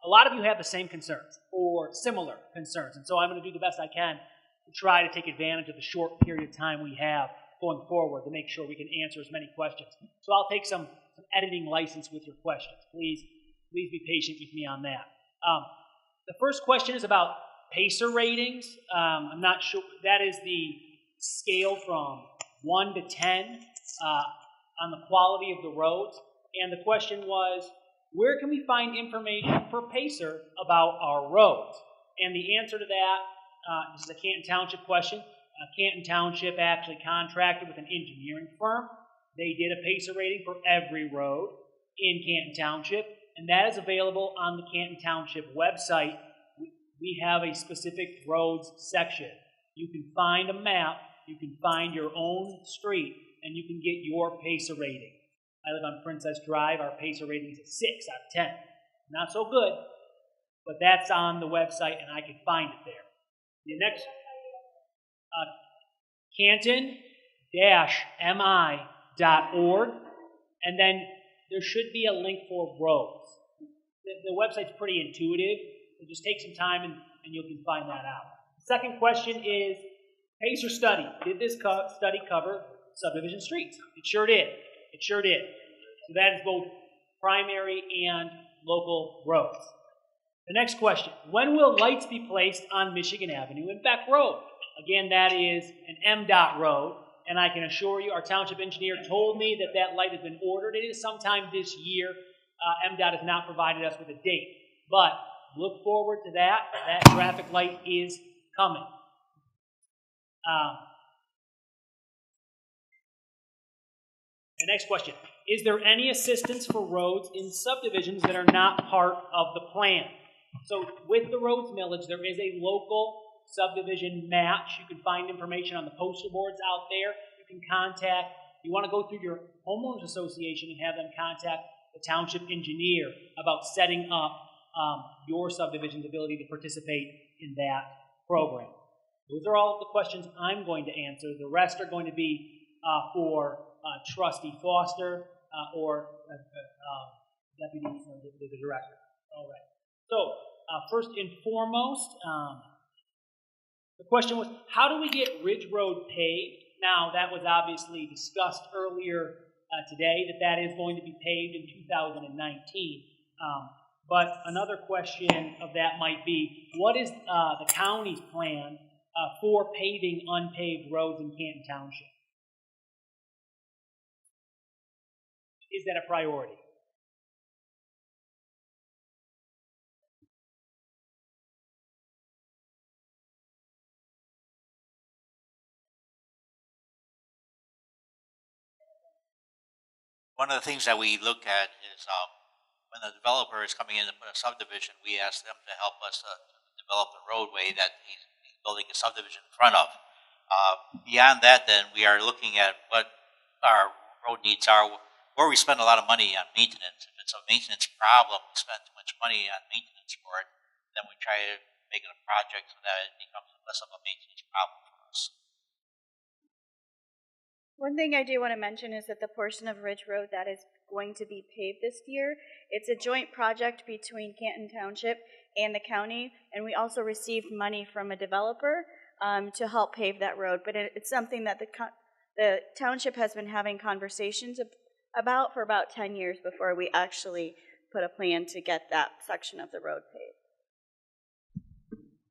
a lot of you have the same concerns or similar concerns. And so I'm going to do the best I can to try to take advantage of the short period of time we have going forward to make sure we can answer as many questions. So I'll take some editing license with your questions. Please be patient with me on that. The first question is about PACER ratings. I'm not sure, that is the scale from 1 to 10 on the quality of the roads. And the question was, where can we find information for PACER about our roads? And the answer to that, this is a Canton Township question. Canton Township actually contracted with an engineering firm. They did a PACER rating for every road in Canton Township, and that is available on the Canton Township website. We have a specific roads section. You can find a map, you can find your own street, and you can get your PACER rating. I live on Princess Drive. Our PACER rating is a 6 out of 10. Not so good, but that's on the website, and I can find it there. The next, Canton-mi.org, and then there should be a link for roads. The website's pretty intuitive, so just take some time and you can find that out. The second question is, Pacer study. Did this study cover subdivision streets? It sure did. It sure did. So that is both primary and local roads. The next question, when will lights be placed on Michigan Avenue and Beck Road? Again, that is an MDOT road, and I can assure you our township engineer told me that that light has been ordered. It is sometime this year. MDOT has not provided us with a date, but look forward to that. That traffic light is coming. The next question, is there any assistance for roads in subdivisions that are not part of the plan? So with the roads millage, there is a local subdivision match. You can find information on the poster boards out there. You can contact, you want to go through your homeowners association and have them contact the township engineer about setting up your subdivision's ability to participate in that program. Those are all of the questions I'm going to answer. The rest are going to be for Trustee Foster or Deputy the Director. All right. So first and foremost, the question was, how do we get Ridge Road paved? Now, that was obviously discussed earlier today, that is going to be paved in 2019. But another question of that might be, what is the county's plan for paving unpaved roads in Canton Township? Is that a priority? One of the things that we look at is when the developer is coming in to put a subdivision, we ask them to help us develop the roadway that he's building a subdivision in front of. Beyond that, then, we are looking at what our road needs are, where we spend a lot of money on maintenance. If it's a maintenance problem, we spend too much money on maintenance for it, then we try to make it a project so that it becomes less of a maintenance problem for us. One thing I do want to mention is that the portion of Ridge Road that is going to be paved this year, it's a joint project between Canton Township and the county, and we also received money from a developer to help pave that road. But it's something that the township has been having conversations about for about 10 years before we actually put a plan to get that section of the road paved.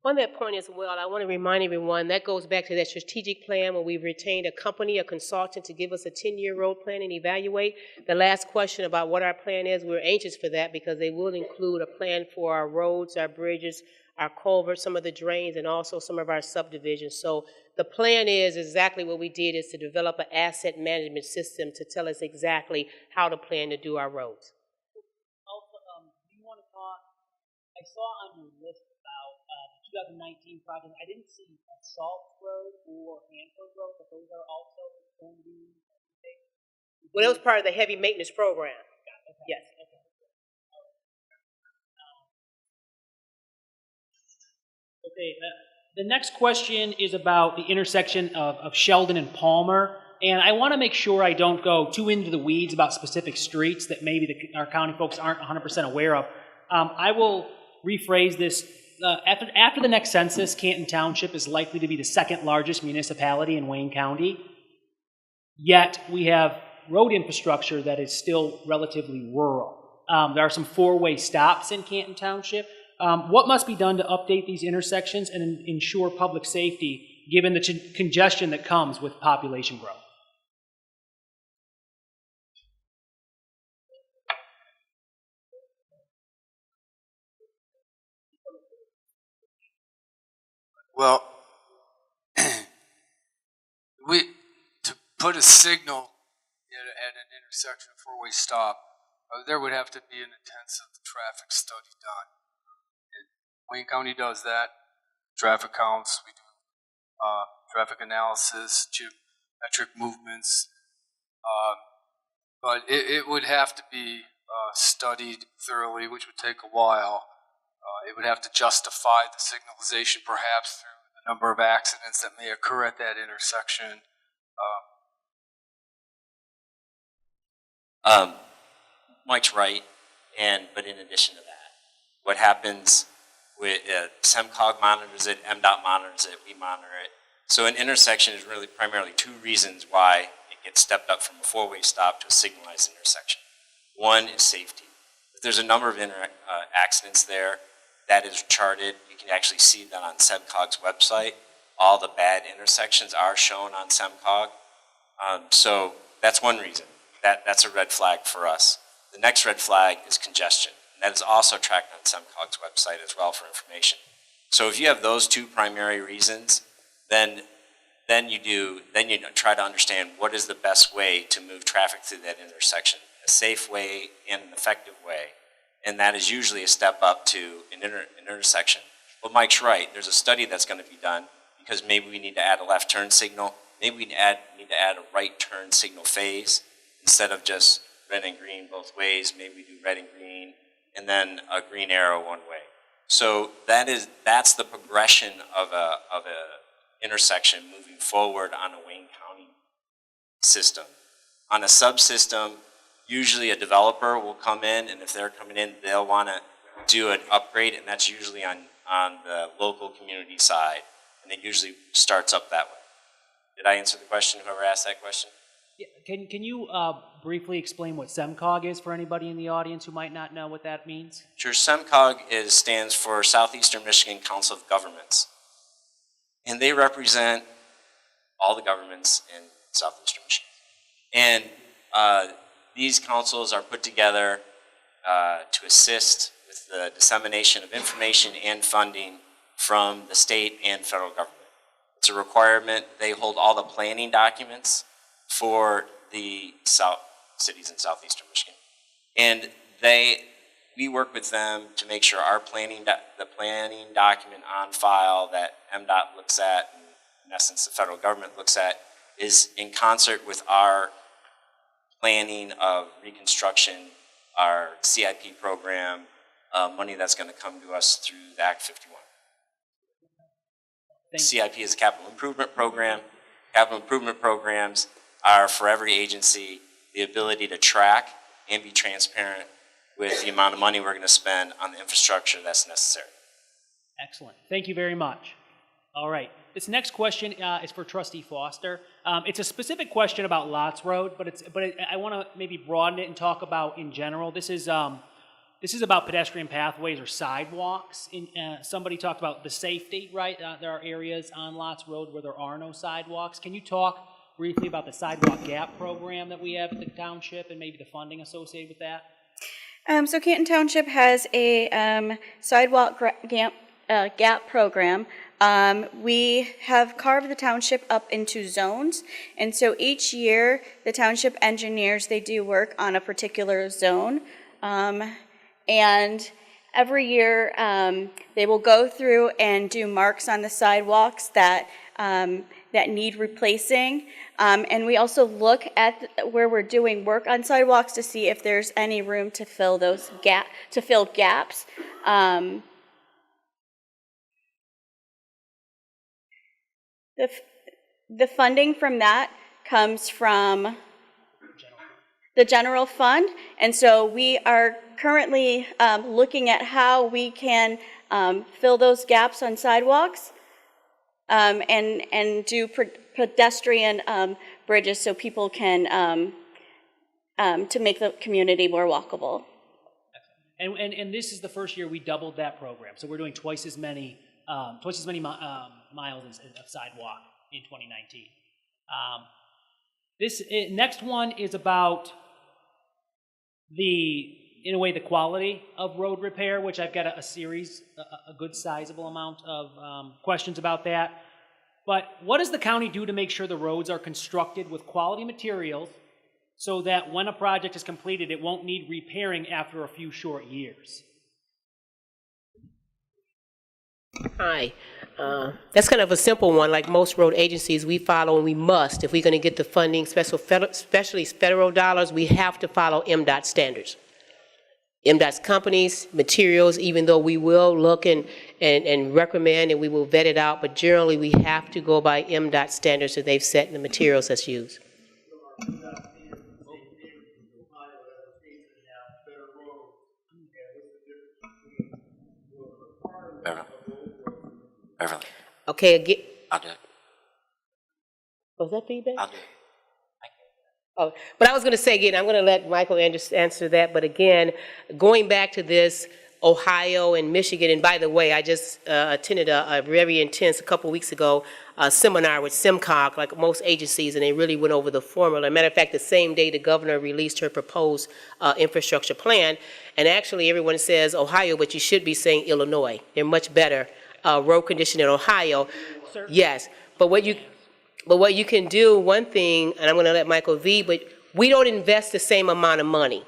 On that point as well, I want to remind everyone that goes back to that strategic plan where we've retained a company, a consultant to give us a 10-year road plan and evaluate. The last question about what our plan is, we're anxious for that because they will include a plan for our roads, our bridges, our culverts, some of the drains, and also some of our subdivisions. So the plan is exactly what we did is to develop an asset management system to tell us exactly how to plan to do our roads. Also, do you want to talk, I saw on your list about the 2019 project, I didn't see Salt Road or Hanford Road, but those are also going to be Well, that was part of the heavy maintenance program. okay. Yes. Okay. Okay, the next question is about the intersection of Sheldon and Palmer, and I want to make sure I don't go too into the weeds about specific streets that maybe our county folks aren't 100% aware of. I will rephrase this. After the next census, Canton Township is likely to be the second largest municipality in Wayne County, yet we have road infrastructure that is still relatively rural. There are some four-way stops in Canton Township. What must be done to update these intersections and ensure public safety given the congestion that comes with population growth? Well, to put a signal at an intersection, four-way stop, there would have to be an intensive traffic study done. Wayne County does that. Traffic counts, we do traffic analysis, geometric movements, but it would have to be studied thoroughly, which would take a while. It would have to justify the signalization, perhaps through the number of accidents that may occur at that intersection. Mike's right, but in addition to that, what happens with SEMCOG monitors it, MDOT monitors it, we monitor it. So an intersection is really primarily two reasons why it gets stepped up from a four-way stop to a signalized intersection. One is safety. If there's a number of accidents there, that is charted. You can actually see that on SEMCOG's website. All the bad intersections are shown on SEMCOG. So that's one reason. That's a red flag for us. The next red flag is congestion. And that is also tracked on SEMCOG's website as well for information. So if you have those two primary reasons, then you try to understand what is the best way to move traffic through that intersection, a safe way and an effective way. And that is usually a step up to an intersection. But Mike's right, there's a study that's going to be done because maybe we need to add a left turn signal, maybe we need to add a right turn signal phase instead of just red and green both ways. Maybe we do red and green and then a green arrow one way. So that's the progression of a intersection moving forward on a Wayne County system. On a subsystem, usually a developer will come in, and if they're coming in, they'll want to do an upgrade, and that's usually on the local community side, and it usually starts up that way. Did I answer the question, whoever asked that question? Yeah, can you briefly explain what SEMCOG is for anybody in the audience who might not know what that means? Sure, SEMCOG stands for Southeastern Michigan Council of Governments, and they represent all the governments in Southeastern Michigan. And these councils are put together to assist with the dissemination of information and funding from the state and federal government. It's a requirement. They hold all the planning documents for the cities in Southeastern Michigan. And we work with them to make sure our the planning document on file that MDOT looks at, and in essence the federal government looks at, is in concert with our planning of reconstruction, our CIP program, money that's going to come to us through the Act 51. CIP is a capital improvement program. Capital improvement programs are for every agency the ability to track and be transparent with the amount of money we're going to spend on the infrastructure that's necessary. Excellent. Thank you very much. All right. This next question is for Trustee Foster. It's a specific question about Lots Road, but I want to maybe broaden it and talk about in general. This is about pedestrian pathways or sidewalks. Somebody talked about the safety, right? There are areas on Lots Road where there are no sidewalks. Can you talk briefly about the Sidewalk Gap Program that we have at the Township and maybe the funding associated with that? So Canton Township has a Sidewalk Gap Program. We have carved the township up into zones, and so each year the township engineers, they do work on a particular zone, and every year they will go through and do marks on the sidewalks that need replacing, and we also look at where we're doing work on sidewalks to see if there's any room to fill those gaps. The funding from that comes from the general fund, and so we are currently looking at how we can fill those gaps on sidewalks and do pedestrian bridges so people can to make the community more walkable. And this is the first year we doubled that program, so we're doing twice as many miles of sidewalk in 2019. This next one is about in a way, the quality of road repair, which I've got a good sizable amount of questions about that. But what does the county do to make sure the roads are constructed with quality materials so that when a project is completed, it won't need repairing after a few short years? Hi. That's kind of a simple one. Like most road agencies, we follow and we must. If we're going to get the funding, especially federal dollars, we have to follow MDOT standards. MDOT's companies, materials, even though we will look and recommend and we will vet it out, but generally we have to go by MDOT standards that they've set in the materials that's used. Beverly. Okay, again. I'll do it. Was that feedback? I'll do it. Oh, but I was going to say again, I'm going to let Michael answer that. But again, going back to this, Ohio and Michigan, and by the way, I just attended a very intense, a couple weeks ago, seminar with SIMCOG, like most agencies, and they really went over the formula. Matter of fact, the same day the governor released her proposed infrastructure plan, and actually everyone says Ohio, but you should be saying Illinois. They're much better road condition in Ohio. Sir? Yes, but what you can do, one thing, and I'm going to let Michael V, but we don't invest the same amount of money.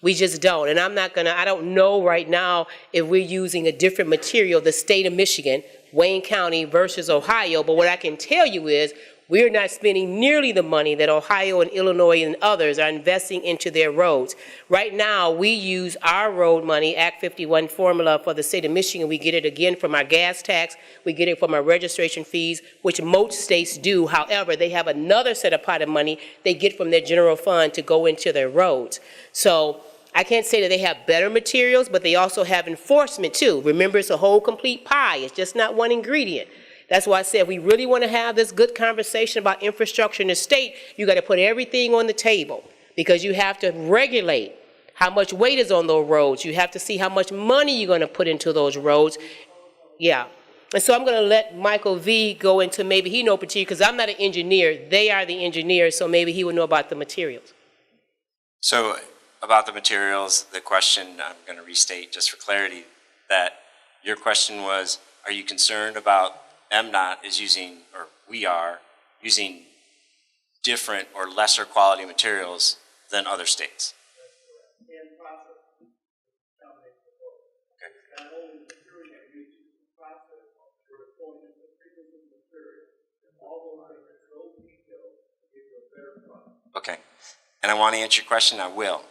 We just don't. And I don't know right now if we're using a different material, the state of Michigan, Wayne County versus Ohio, but what I can tell you is we're not spending nearly the money that Ohio and Illinois and others are investing into their roads. Right now, we use our road money, Act 51 formula for the state of Michigan. We get it again from our gas tax. We get it from our registration fees, which most states do. However, they have another set of pot of money they get from their general fund to go into their roads. So I can't say that they have better materials, but they also have enforcement too. Remember, it's a whole complete pie. It's just not one ingredient. That's why I said if we really want to have this good conversation about infrastructure in the state, you got to put everything on the table because you have to regulate how much weight is on those roads. You have to see how much money you're going to put into those roads. Yeah. And so I'm going to let Michael V go into maybe he know particular, because I'm not an engineer. They are the engineers, so maybe he would know about the materials. So about the materials, the question, I'm going to restate just for clarity, that your question was, are you concerned about MDOT is using, or we are, using different or lesser quality materials than other states? Okay. And I want to answer your question, I will.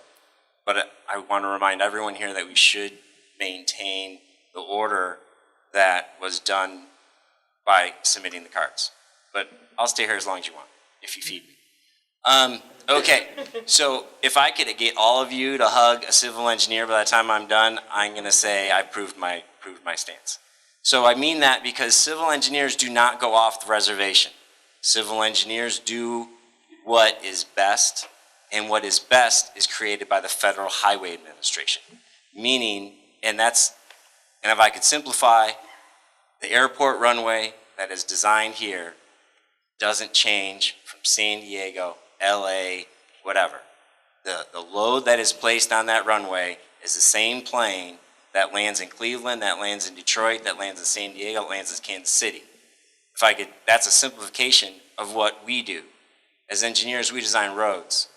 But I want to remind everyone here that we should maintain the order that was done by submitting the cards. But I'll stay here as long as you want, if you feed me. Okay, so if I could get all of you to hug a civil engineer by the time I'm done, I'm going to say I proved my stance. So I mean that because civil engineers do not go off the reservation. Civil engineers do what is best, and what is best is created by the Federal Highway Administration. Meaning, and if I could simplify, the airport runway that is designed here doesn't change from San Diego, LA, whatever. The load that is placed on that runway is the same plane that lands in Cleveland, that lands in Detroit, that lands in San Diego, that lands in Kansas City. That's a simplification of what we do. As engineers, we design roads.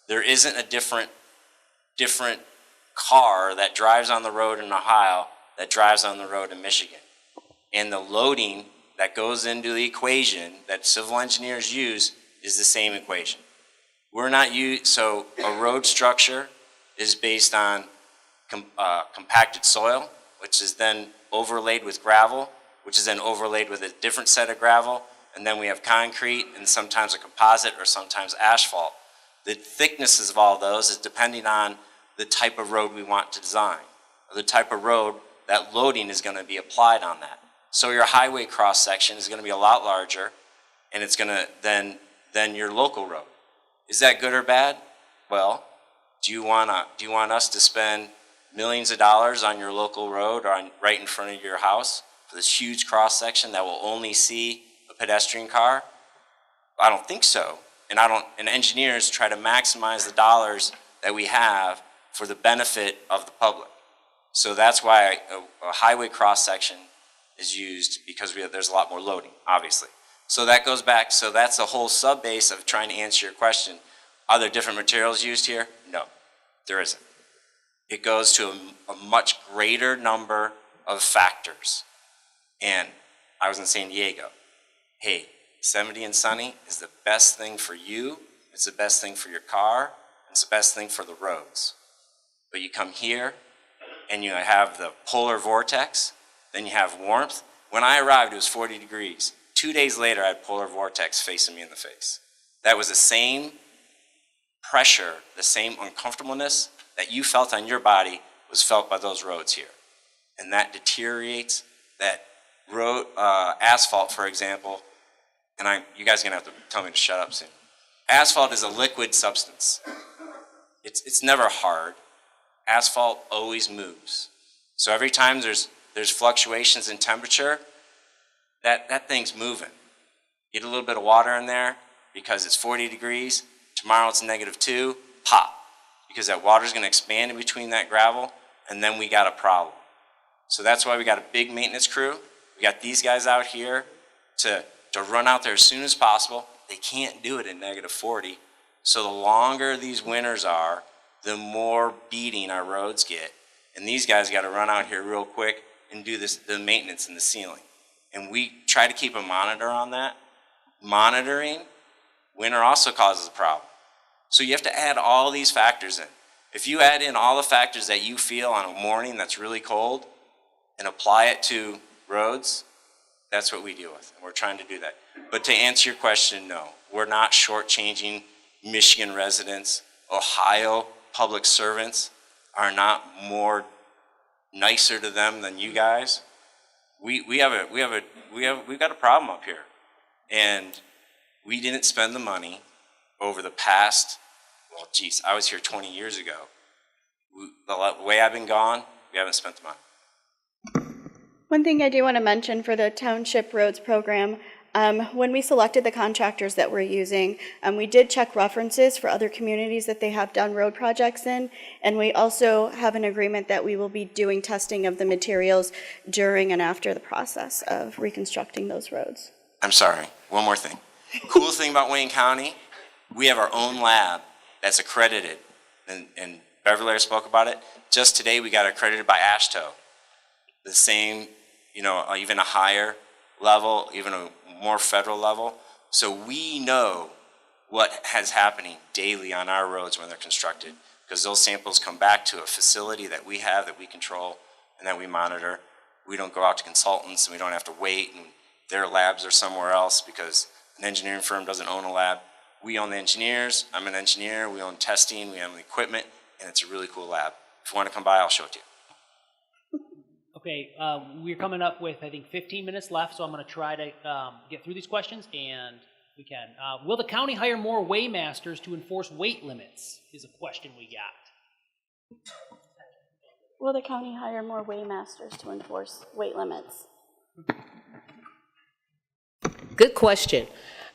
There isn't a different car that drives on the road in Ohio that drives on the road in Michigan. And the loading that goes into the equation that civil engineers use is the same equation. So a road structure is based on compacted soil, which is then overlaid with gravel, which is then overlaid with a different set of gravel, and then we have concrete and sometimes a composite or sometimes asphalt. The thicknesses of all those is depending on the type of road we want to design, or the type of road that loading is going to be applied on that. So your highway cross section is going to be a lot larger, and it's going to than your local road. Is that good or bad? Well, do you want us to spend millions of dollars on your local road or right in front of your house for this huge cross section that will only see a pedestrian car? I don't think so. And engineers try to maximize the dollars that we have for the benefit of the public. So that's why a highway cross section is used, because there's a lot more loading, obviously. So that goes back, so that's the whole sub-base of trying to answer your question. Are there different materials used here? No, there isn't. It goes to a much greater number of factors. And I was in San Diego. Hey, 70 and sunny is the best thing for you, it's the best thing for your car, it's the best thing for the roads. But you come here, and you have the polar vortex, then you have warmth. When I arrived, it was 40 degrees. 2 days later, I had polar vortex facing me in the face. That was the same pressure, the same uncomfortableness that you felt on your body was felt by those roads here. And that deteriorates. That road, asphalt, for example, and you guys are gonna have to tell me to shut up soon. Asphalt is a liquid substance. It's never hard. Asphalt always moves. So every time there's fluctuations in temperature, that thing's moving. Get a little bit of water in there because it's 40 degrees. Tomorrow it's -2, pop. Because that water's gonna expand in between that gravel, and then we got a problem. So that's why we got a big maintenance crew. We got these guys out here to run out there as soon as possible. They can't do it in -40. So the longer these winters are, the more beating our roads get. And these guys got to run out here real quick and do the maintenance in the ceiling. And we try to keep a monitor on that. Monitoring, winter also causes a problem. So you have to add all these factors in. If you add in all the factors that you feel on a morning that's really cold and apply it to roads, that's what we deal with, and we're trying to do that. But to answer your question, no, we're not shortchanging Michigan residents. Ohio public servants are not more nicer to them than you guys. We've got a problem up here, and we didn't spend the money over the past. Well, geez, I was here 20 years ago. The way I've been gone, we haven't spent the money. One thing I do want to mention for the Township Roads program, when we selected the contractors that we're using, we did check references for other communities that they have done road projects in, and we also have an agreement that we will be doing testing of the materials during and after the process of reconstructing those roads. I'm sorry, one more thing. Cool thing about Wayne County, we have our own lab that's accredited, and Beverly spoke about it. Just today we got accredited by AASHTO. The same, even a higher level, even a more federal level. So we know what is happening daily on our roads when they're constructed, because those samples come back to a facility that we have, that we control, and that we monitor. We don't go out to consultants, and we don't have to wait, and their labs are somewhere else because an engineering firm doesn't own a lab. We own the engineers. I'm an engineer. We own testing. We own the equipment, and it's a really cool lab. If you want to come by, I'll show it to you. Okay, we're coming up with, I think, 15 minutes left, so I'm going to try to get through these questions, and we can. Will the county hire more waymasters to enforce weight limits, is a question we got. Will the county hire more waymasters to enforce weight limits? Good question.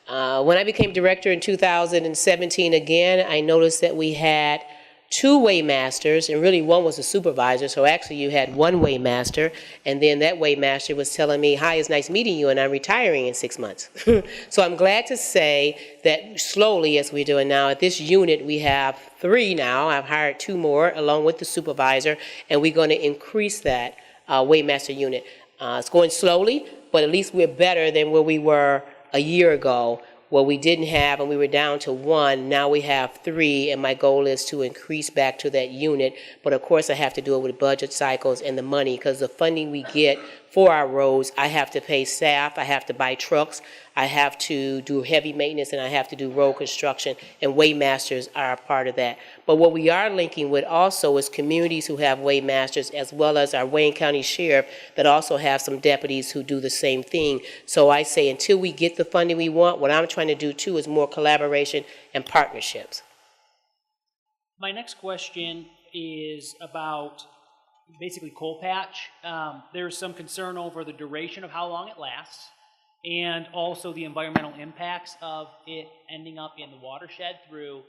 When I became director in 2017, again, I noticed that we had 2 waymasters, and really one was a supervisor, so actually you had 1 waymaster, and then that waymaster was telling me, hi, it's nice meeting you, and I'm retiring in 6 months. So I'm glad to say that slowly, as we're doing now, at this unit we have 3 now. I've hired 2 more along with the supervisor, and we're going to increase that waymaster unit. It's going slowly, but at least we're better than where we were a year ago, where we didn't have, and we were down to 1, now we have 3, and my goal is to increase back to that unit. But of course I have to do it with budget cycles and the money, because the funding we get for our roads, I have to pay staff, I have to buy trucks, I have to do heavy maintenance, and I have to do road construction, and waymasters are a part of that. But what we are linking with also is communities who have waymasters, as well as our Wayne County Sheriff that also have some deputies who do the same thing. So I say until we get the funding we want, what I'm trying to do too is more collaboration and partnerships. My next question is about basically coal patch. There's some concern over the duration of how long it lasts, and also the environmental impacts of it ending up in the watershed through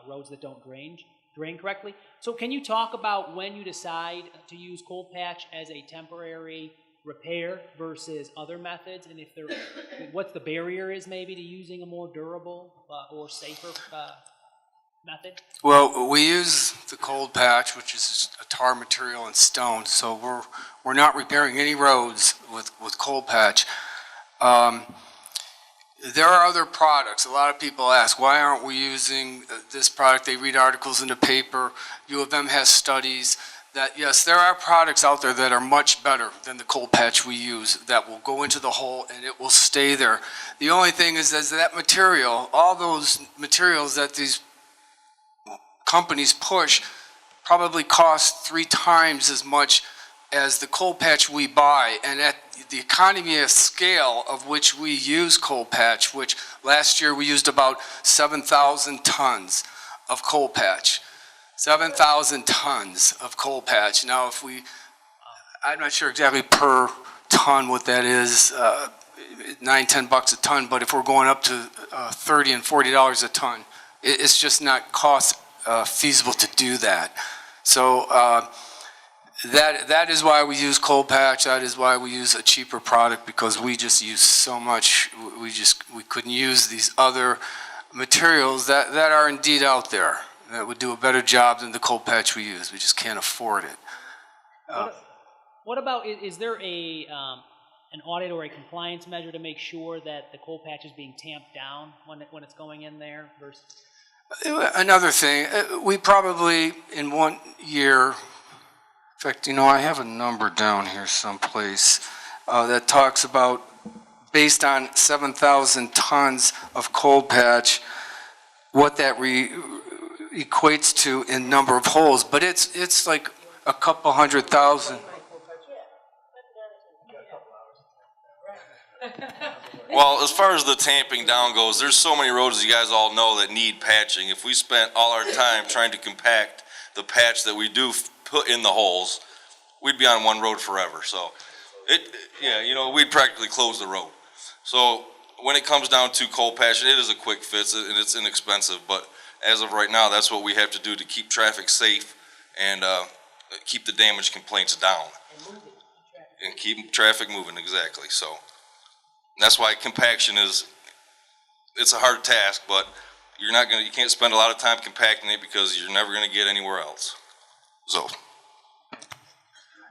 roads that don't drain correctly. So can you talk about when you decide to use coal patch as a temporary repair versus other methods, and if there, what the barrier is maybe to using a more durable or safer method? Well, we use the cold patch, which is a tar material and stone, so we're not repairing any roads with cold patch. There are other products. A lot of people ask, why aren't we using this product? They read articles in the paper. U of M has studies that, yes, there are products out there that are much better than the cold patch we use that will go into the hole and it will stay there. The only thing is that material, all those materials that these companies push probably cost 3 times as much as the coal patch we buy, and at the economy of scale of which we use coal patch, which last year we used about 7,000 tons of coal patch. 7,000 tons of coal patch. Now, if we, I'm not sure exactly per ton what that is, $9-10 a ton, but if we're going up to $30 and $40 a ton, it's just not cost feasible to do that. So that is why we use coal patch. That is why we use a cheaper product, because we just use so much. We couldn't use these other materials that are indeed out there that would do a better job than the coal patch we use. We just can't afford it. What about, is there an audit or a compliance measure to make sure that the coal patch is being tamped down when it's going in there versus? Another thing, we probably in 1 year, in fact, you know, I have a number down here someplace that talks about, based on 7,000 tons of coal patch, what that equates to in number of holes, but it's like a couple 100,000. Well, as far as the tamping down goes, there's so many roads, as you guys all know, that need patching. If we spent all our time trying to compact the patch that we do put in the holes, we'd be on one road forever. So, yeah, you know, we'd practically close the road. So, when it comes down to coal patch, it is a quick fix and it's inexpensive, but as of right now, that's what we have to do to keep traffic safe and keep the damage complaints down. And keep traffic moving, exactly. So that's why compaction it's a hard task, but you can't spend a lot of time compacting it because you're never gonna get anywhere else. So.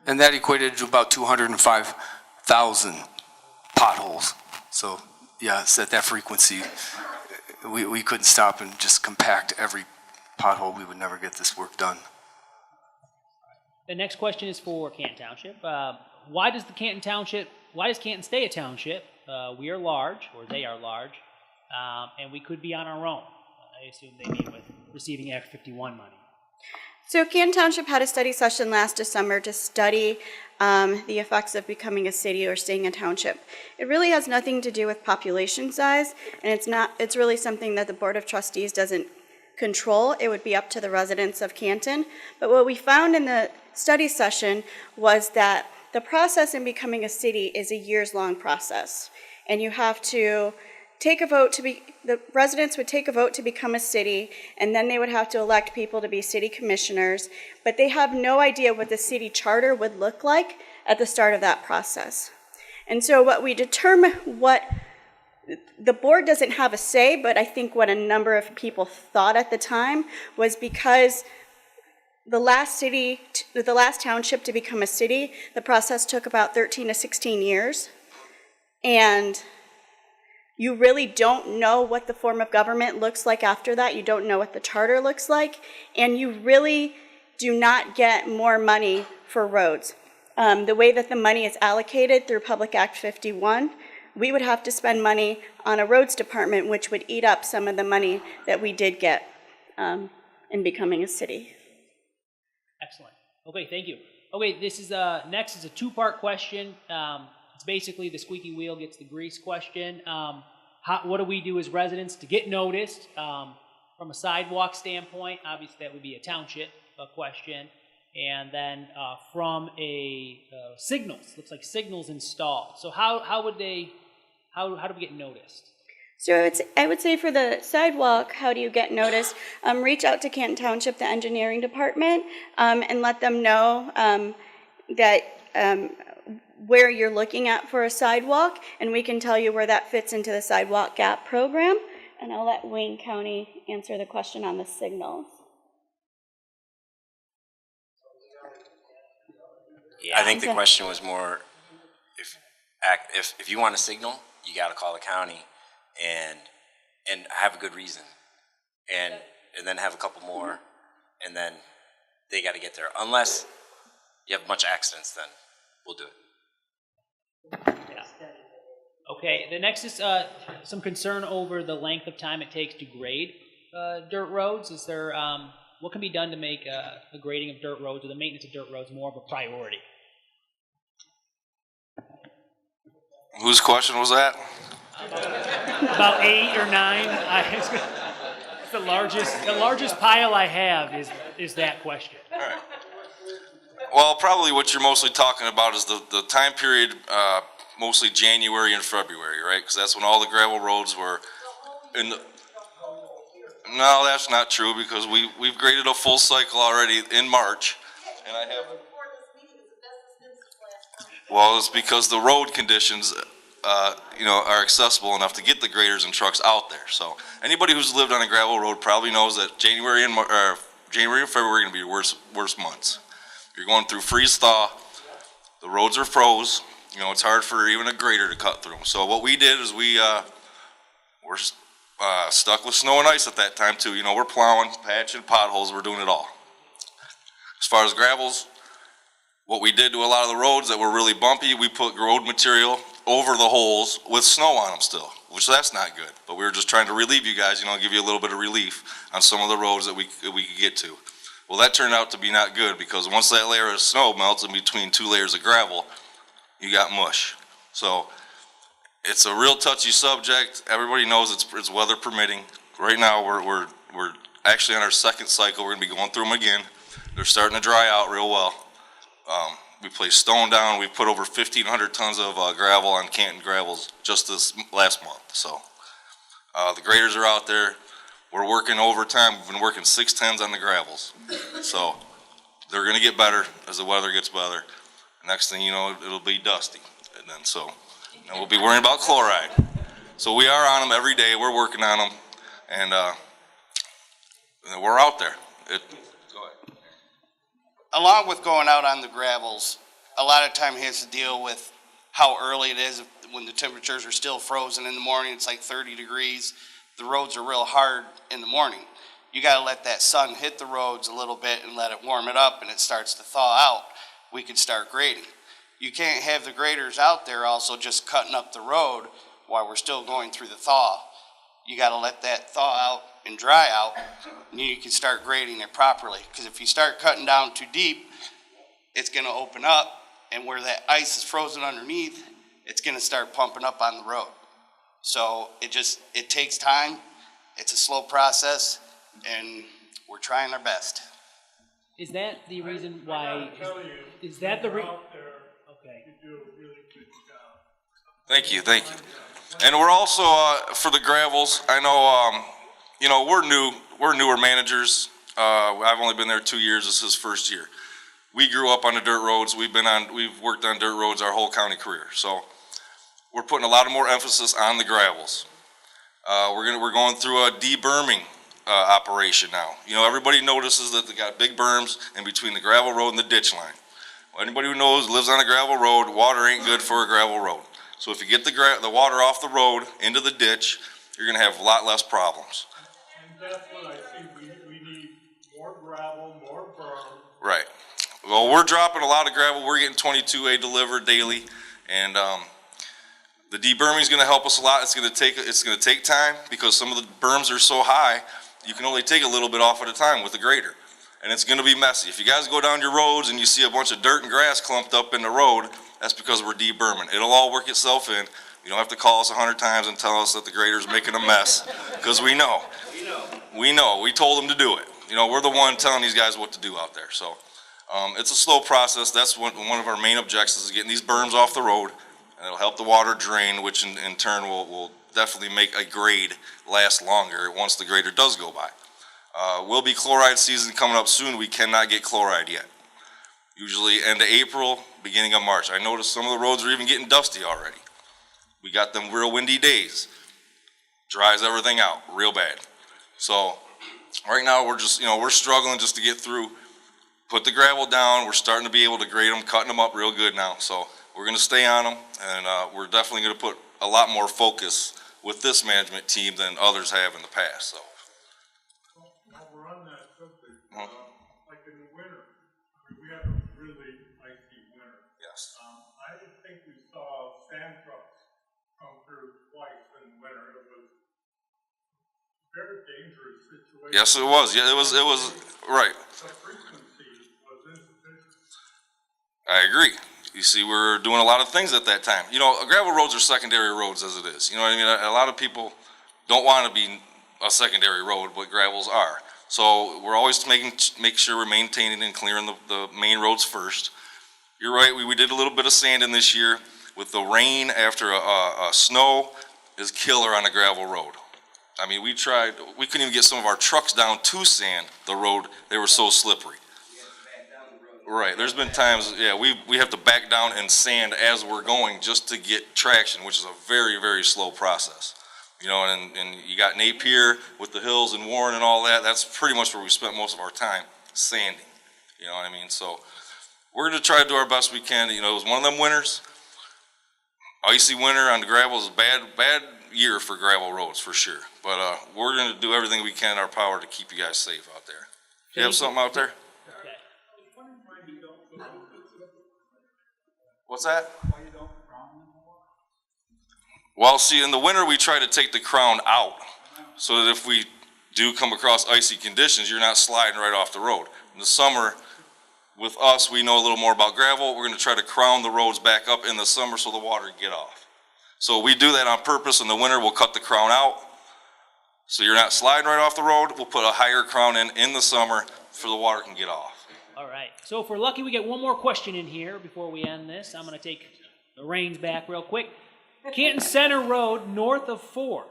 And that equated to about 205,000 potholes. So, yeah, it's at that frequency. We couldn't stop and just compact every pothole. We would never get this work done. The next question is for Canton Township. Why does Canton stay a township? We are large, or they are large, and we could be on our own. I assume they mean with receiving Act 51 money. So Canton Township had a study session last December to study the effects of becoming a city or staying a township. It really has nothing to do with population size, and it's really something that the Board of Trustees doesn't control. It would be up to the residents of Canton. But what we found in the study session was that the process in becoming a city is a years-long process, and you have to take a vote the residents would take a vote to become a city, and then they would have to elect people to be city commissioners, but they have no idea what the city charter would look like at the start of that process. And so what we determine, what the board doesn't have a say, but I think what a number of people thought at the time was because the last township to become a city, the process took about 13 to 16 years, and you really don't know what the form of government looks like after that. You don't know what the charter looks like, and you really do not get more money for roads. The way that the money is allocated through Public Act 51, we would have to spend money on a roads department, which would eat up some of the money that we did get in becoming a city. Excellent. Okay, thank you. Okay, this is next is a two-part question. It's basically the squeaky wheel gets the grease question. What do we do as residents to get noticed? From a sidewalk standpoint, obviously that would be a township question. And then from a signals, looks like signals installed. So how do we get noticed? So I would say for the sidewalk, how do you get noticed? Reach out to Canton Township, the engineering department, and let them know that where you're looking at for a sidewalk, and we can tell you where that fits into the Sidewalk Gap Program. And I'll let Wayne County answer the question on the signals. Yeah, I think the question was more if you want a signal, you got to call the county and have a good reason, and then have a couple more, and then they got to get there. Unless you have a bunch of accidents, then we'll do it. Yeah. Okay, the next is some concern over the length of time it takes to grade dirt roads. Is there what can be done to make the grading of dirt roads or the maintenance of dirt roads more of a priority? Whose question was that? About 8 or 9. It's the largest pile I have is that question. All right. Well, probably what you're mostly talking about is the time period, mostly January and February, right? Because that's when all the gravel roads were in the... No, that's not true, because we've graded a full cycle already in March, and I have... Well, it's because the road conditions, are accessible enough to get the graders and trucks out there. So anybody who's lived on a gravel road probably knows that January and February are going to be worst months. You're going through freeze thaw. The roads are froze. It's hard for even a grader to cut through them. So what we did is we're stuck with snow and ice at that time too. We're plowing, patching, potholes. We're doing it all. As far as gravels, what we did to a lot of the roads that were really bumpy, we put road material over the holes with snow on them still, which that's not good. But we were just trying to relieve you guys, give you a little bit of relief on some of the roads that we could get to. Well, that turned out to be not good, because once that layer of snow melts in between 2 layers of gravel, you got mush. So it's a real touchy subject. Everybody knows it's weather permitting. Right now we're actually on our second cycle. We're gonna be going through them again. They're starting to dry out real well. We placed stone down. We put over 1,500 tons of gravel on Canton gravels just this last month. So the graders are out there. We're working overtime. We've been working 6 tens on the gravels. So they're going to get better as the weather gets better. Next thing you know, it'll be dusty. And then we'll be worrying about chloride. So we are on them every day. We're working on them. And we're out there. Go ahead. Along with going out on the gravels, a lot of time has to deal with how early it is when the temperatures are still frozen in the morning. It's like 30 degrees. The roads are real hard in the morning. You got to let that sun hit the roads a little bit and let it warm it up, and it starts to thaw out. We can start grading. You can't have the graders out there also just cutting up the road while we're still going through the thaw. You got to let that thaw out and dry out, and you can start grading it properly. Because if you start cutting down too deep, it's going to open up, and where that ice is frozen underneath, it's going to start pumping up on the road. So it takes time. It's a slow process, and we're trying our best. Is that the reason why? Is that the reason? Okay. Thank you. And we're also for the gravels. I know, we're newer managers. I've only been there 2 years. This is his first year. We grew up on the dirt roads. We've worked on dirt roads our whole county career. So we're putting a lot of more emphasis on the gravels. We're going through a deberming operation now. Everybody notices that they got big berms in between the gravel road and the ditch line. Well, anybody who lives on a gravel road, water ain't good for a gravel road. So if you get the water off the road into the ditch, you're going to have a lot less problems. And that's what I see. We need more gravel, more berm. Right. Well, we're dropping a lot of gravel. We're getting 22A delivered daily, and the deberming is going to help us a lot. It's going to take time, because some of the berms are so high, you can only take a little bit off at a time with the grader, and it's going to be messy. If you guys go down your roads and you see a bunch of dirt and grass clumped up in the road, that's because we're deberming. It'll all work itself in. You don't have to call us 100 times and tell us that the grader's making a mess, because we know. We know. We told them to do it. We're the one telling these guys what to do out there. So it's a slow process. That's one of our main objectives, is getting these berms off the road, and it'll help the water drain, which in turn will definitely make a grade last longer once the grader does go by. Will be chloride season coming up soon. We cannot get chloride yet. Usually end of April, beginning of March. I noticed some of the roads are even getting dusty already. We got them real windy days. Dries everything out real bad. So right now we're just, we're struggling just to get through. Put the gravel down. We're starting to be able to grade them, cutting them up real good now. So we're going to stay on them, and we're definitely going to put a lot more focus with this management team than others have in the past. So. While we're on that subject, like in the winter, we have a really icy winter. Yes. I think we saw sand trucks come through twice in the winter. It was a very dangerous situation. Yes, it was. Yeah, it was right. The frequency was insufficient. I agree. you see, we're doing a lot of things at that time. You know, gravel roads are secondary roads as it is. You know what I mean? A lot of people don't want to be a secondary road, but gravels are. So we're always make sure we're maintaining and clearing the main roads first. You're right, we did a little bit of sanding this year. With the rain after a snow is killer on a gravel road. I mean, we couldn't even get some of our trucks down to sand the road. They were so slippery. Right, there's been times, yeah, we have to back down and sand as we're going just to get traction, which is a very, very slow process. You know, and you got Napier with the hills and Warren and all that. That's pretty much where we spent most of our time, sanding. You know what I mean? So we're going to try to do our best we can. You know, it was one of them winters. Icy winter on the gravel is a bad year for gravel roads for sure. But we're going to do everything we can in our power to keep you guys safe out there. Do you have something out there? What's that? Well, see, in the winter we try to take the crown out so that if we do come across icy conditions, you're not sliding right off the road. In the summer, with us, we know a little more about gravel. We're going to try to crown the roads back up in the summer so the water can get off. So we do that on purpose. In the winter, we'll cut the crown out so you're not sliding right off the road. We'll put a higher crown in the summer so the water can get off. All right. So if we're lucky, we get one more question in here before we end this. I'm going to take the reins back real quick. Canton Center Road, north of 4.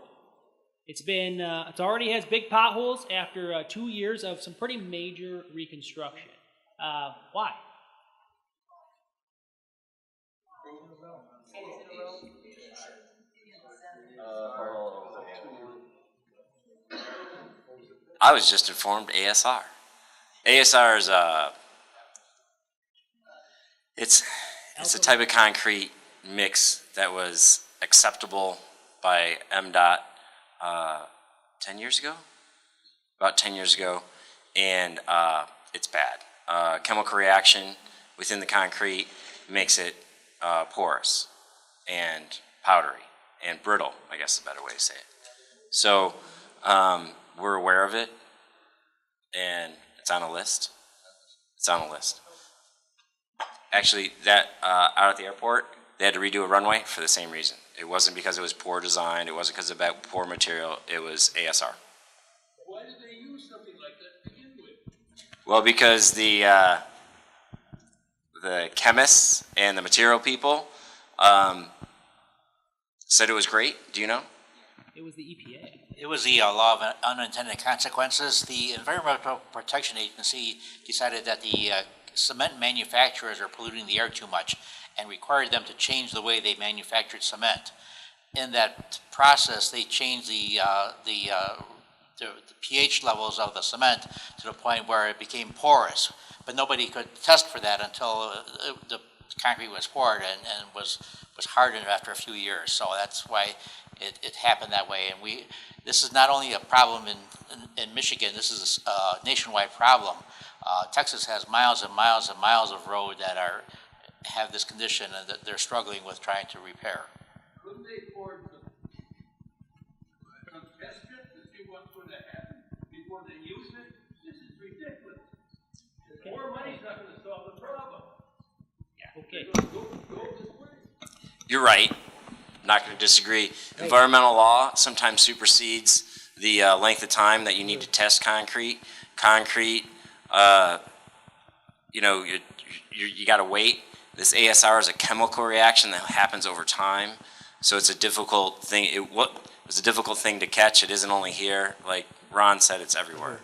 It already has big potholes after 2 years of some pretty major reconstruction. Why? I was just informed ASR. ASR is it's a type of concrete mix that was acceptable by MDOT 10 years ago, about 10 years ago, and it's bad. Chemical reaction within the concrete makes it porous and powdery and brittle, I guess is a better way to say it. So we're aware of it, and it's on a list. It's on a list. Actually, that out at the airport, they had to redo a runway for the same reason. It wasn't because it was poor design. It wasn't because of poor material. It was ASR. Why did they use something like that to begin with? Well, because the chemists and the material people said it was great. Do you know? It was the EPA. It was the law of unintended consequences. The Environmental Protection Agency decided that the cement manufacturers are polluting the air too much and required them to change the way they manufactured cement. In that process, they changed the pH levels of the cement to the point where it became porous. But nobody could test for that until the concrete was poured and was hardened after a few years. So that's why it happened that way. And this is not only a problem in Michigan, this is a nationwide problem. Texas has miles and miles and miles of road that have this condition and that they're struggling with trying to repair. Couldn't they pour some test strip to see what's going to happen before they use it? This is ridiculous. Okay. More money's not going to solve the problem. Yeah. Okay. Go this way. You're right. I'm not going to disagree. Environmental law sometimes supersedes the length of time that you need to test concrete. Concrete, you got to wait. This ASR is a chemical reaction that happens over time, so it's a difficult thing. It's a difficult thing to catch. It isn't only here. Like Ron said, it's everywhere.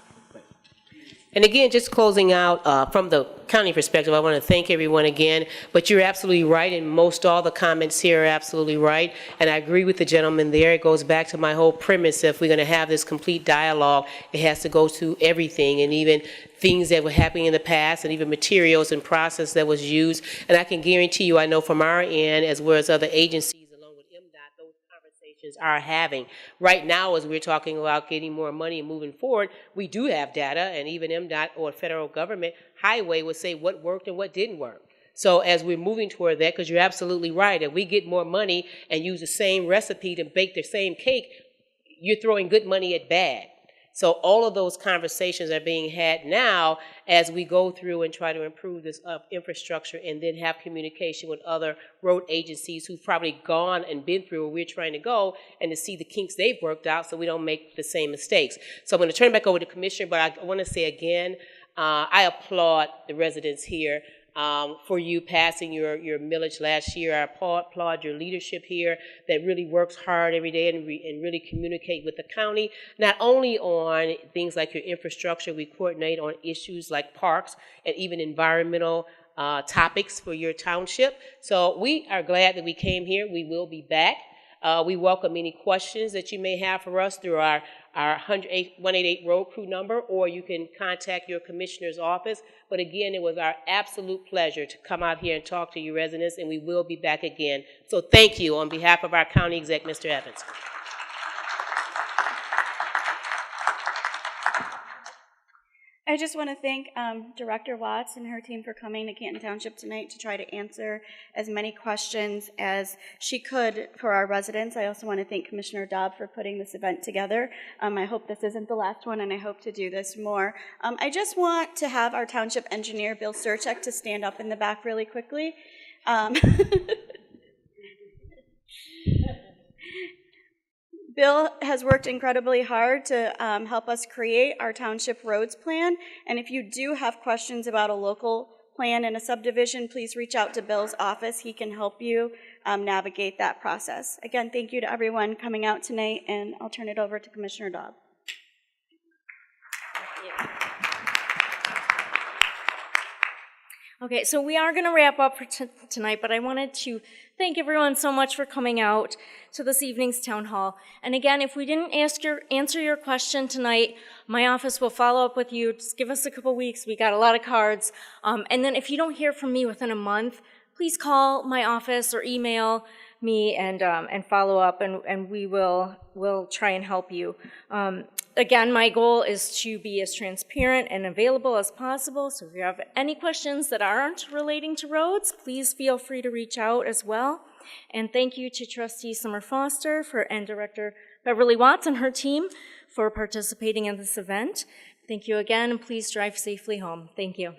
And again, just closing out from the county perspective, I want to thank everyone again, but you're absolutely right, and most all the comments here are absolutely right, and I agree with the gentleman there. It goes back to my whole premise. If we're going to have this complete dialogue, it has to go to everything, and even things that were happening in the past, and even materials and process that was used. And I can guarantee you, I know from our end, as well as other agencies, are having. Right now, as we're talking about getting more money and moving forward, we do have data, and even MDOT or federal government highway would say what worked and what didn't work. So as we're moving toward that, because you're absolutely right, if we get more money and use the same recipe to bake the same cake, you're throwing good money at bad. So all of those conversations are being had now as we go through and try to improve this infrastructure and then have communication with other road agencies who've probably gone and been through where we're trying to go and to see the kinks they've worked out so we don't make the same mistakes. So I'm going to turn it back over to the Commissioner, but I want to say again, I applaud the residents here for you passing your millage last year. I applaud your leadership here that really works hard every day and really communicate with the county, not only on things like your infrastructure, we coordinate on issues like parks and even environmental topics for your township. So we are glad that we came here. We will be back. We welcome any questions that you may have for us through our 188 road crew number, or you can contact your commissioner's office. But again, it was our absolute pleasure to come out here and talk to you residents, and we will be back again. So thank you on behalf of our county exec, Mr. Evans. I just want to thank Director Watts and her team for coming to Canton Township tonight to try to answer as many questions as she could for our residents. I also want to thank Commissioner Daub for putting this event together. I hope this isn't the last one, and I hope to do this more. I just want to have our township engineer, Bill Surchek, to stand up in the back really quickly. Bill has worked incredibly hard to help us create our township roads plan, and if you do have questions about a local plan in a subdivision, please reach out to Bill's office. He can help you navigate that process. Again, thank you to everyone coming out tonight, and I'll turn it over to Commissioner Daub. Okay, so we are going to wrap up for tonight, but I wanted to thank everyone so much for coming out to this evening's town hall. And again, if we didn't answer your question tonight, my office will follow up with you. Just give us a couple weeks. We got a lot of cards. And then if you don't hear from me within a month, please call my office or email me and follow up, and we'll try and help you. Again, my goal is to be as transparent and available as possible, so if you have any questions that aren't relating to roads, please feel free to reach out as well. And thank you to Trustee Summer Foster and Director Beverly Weiss and her team for participating in this event. Thank you again, and please drive safely home. Thank you.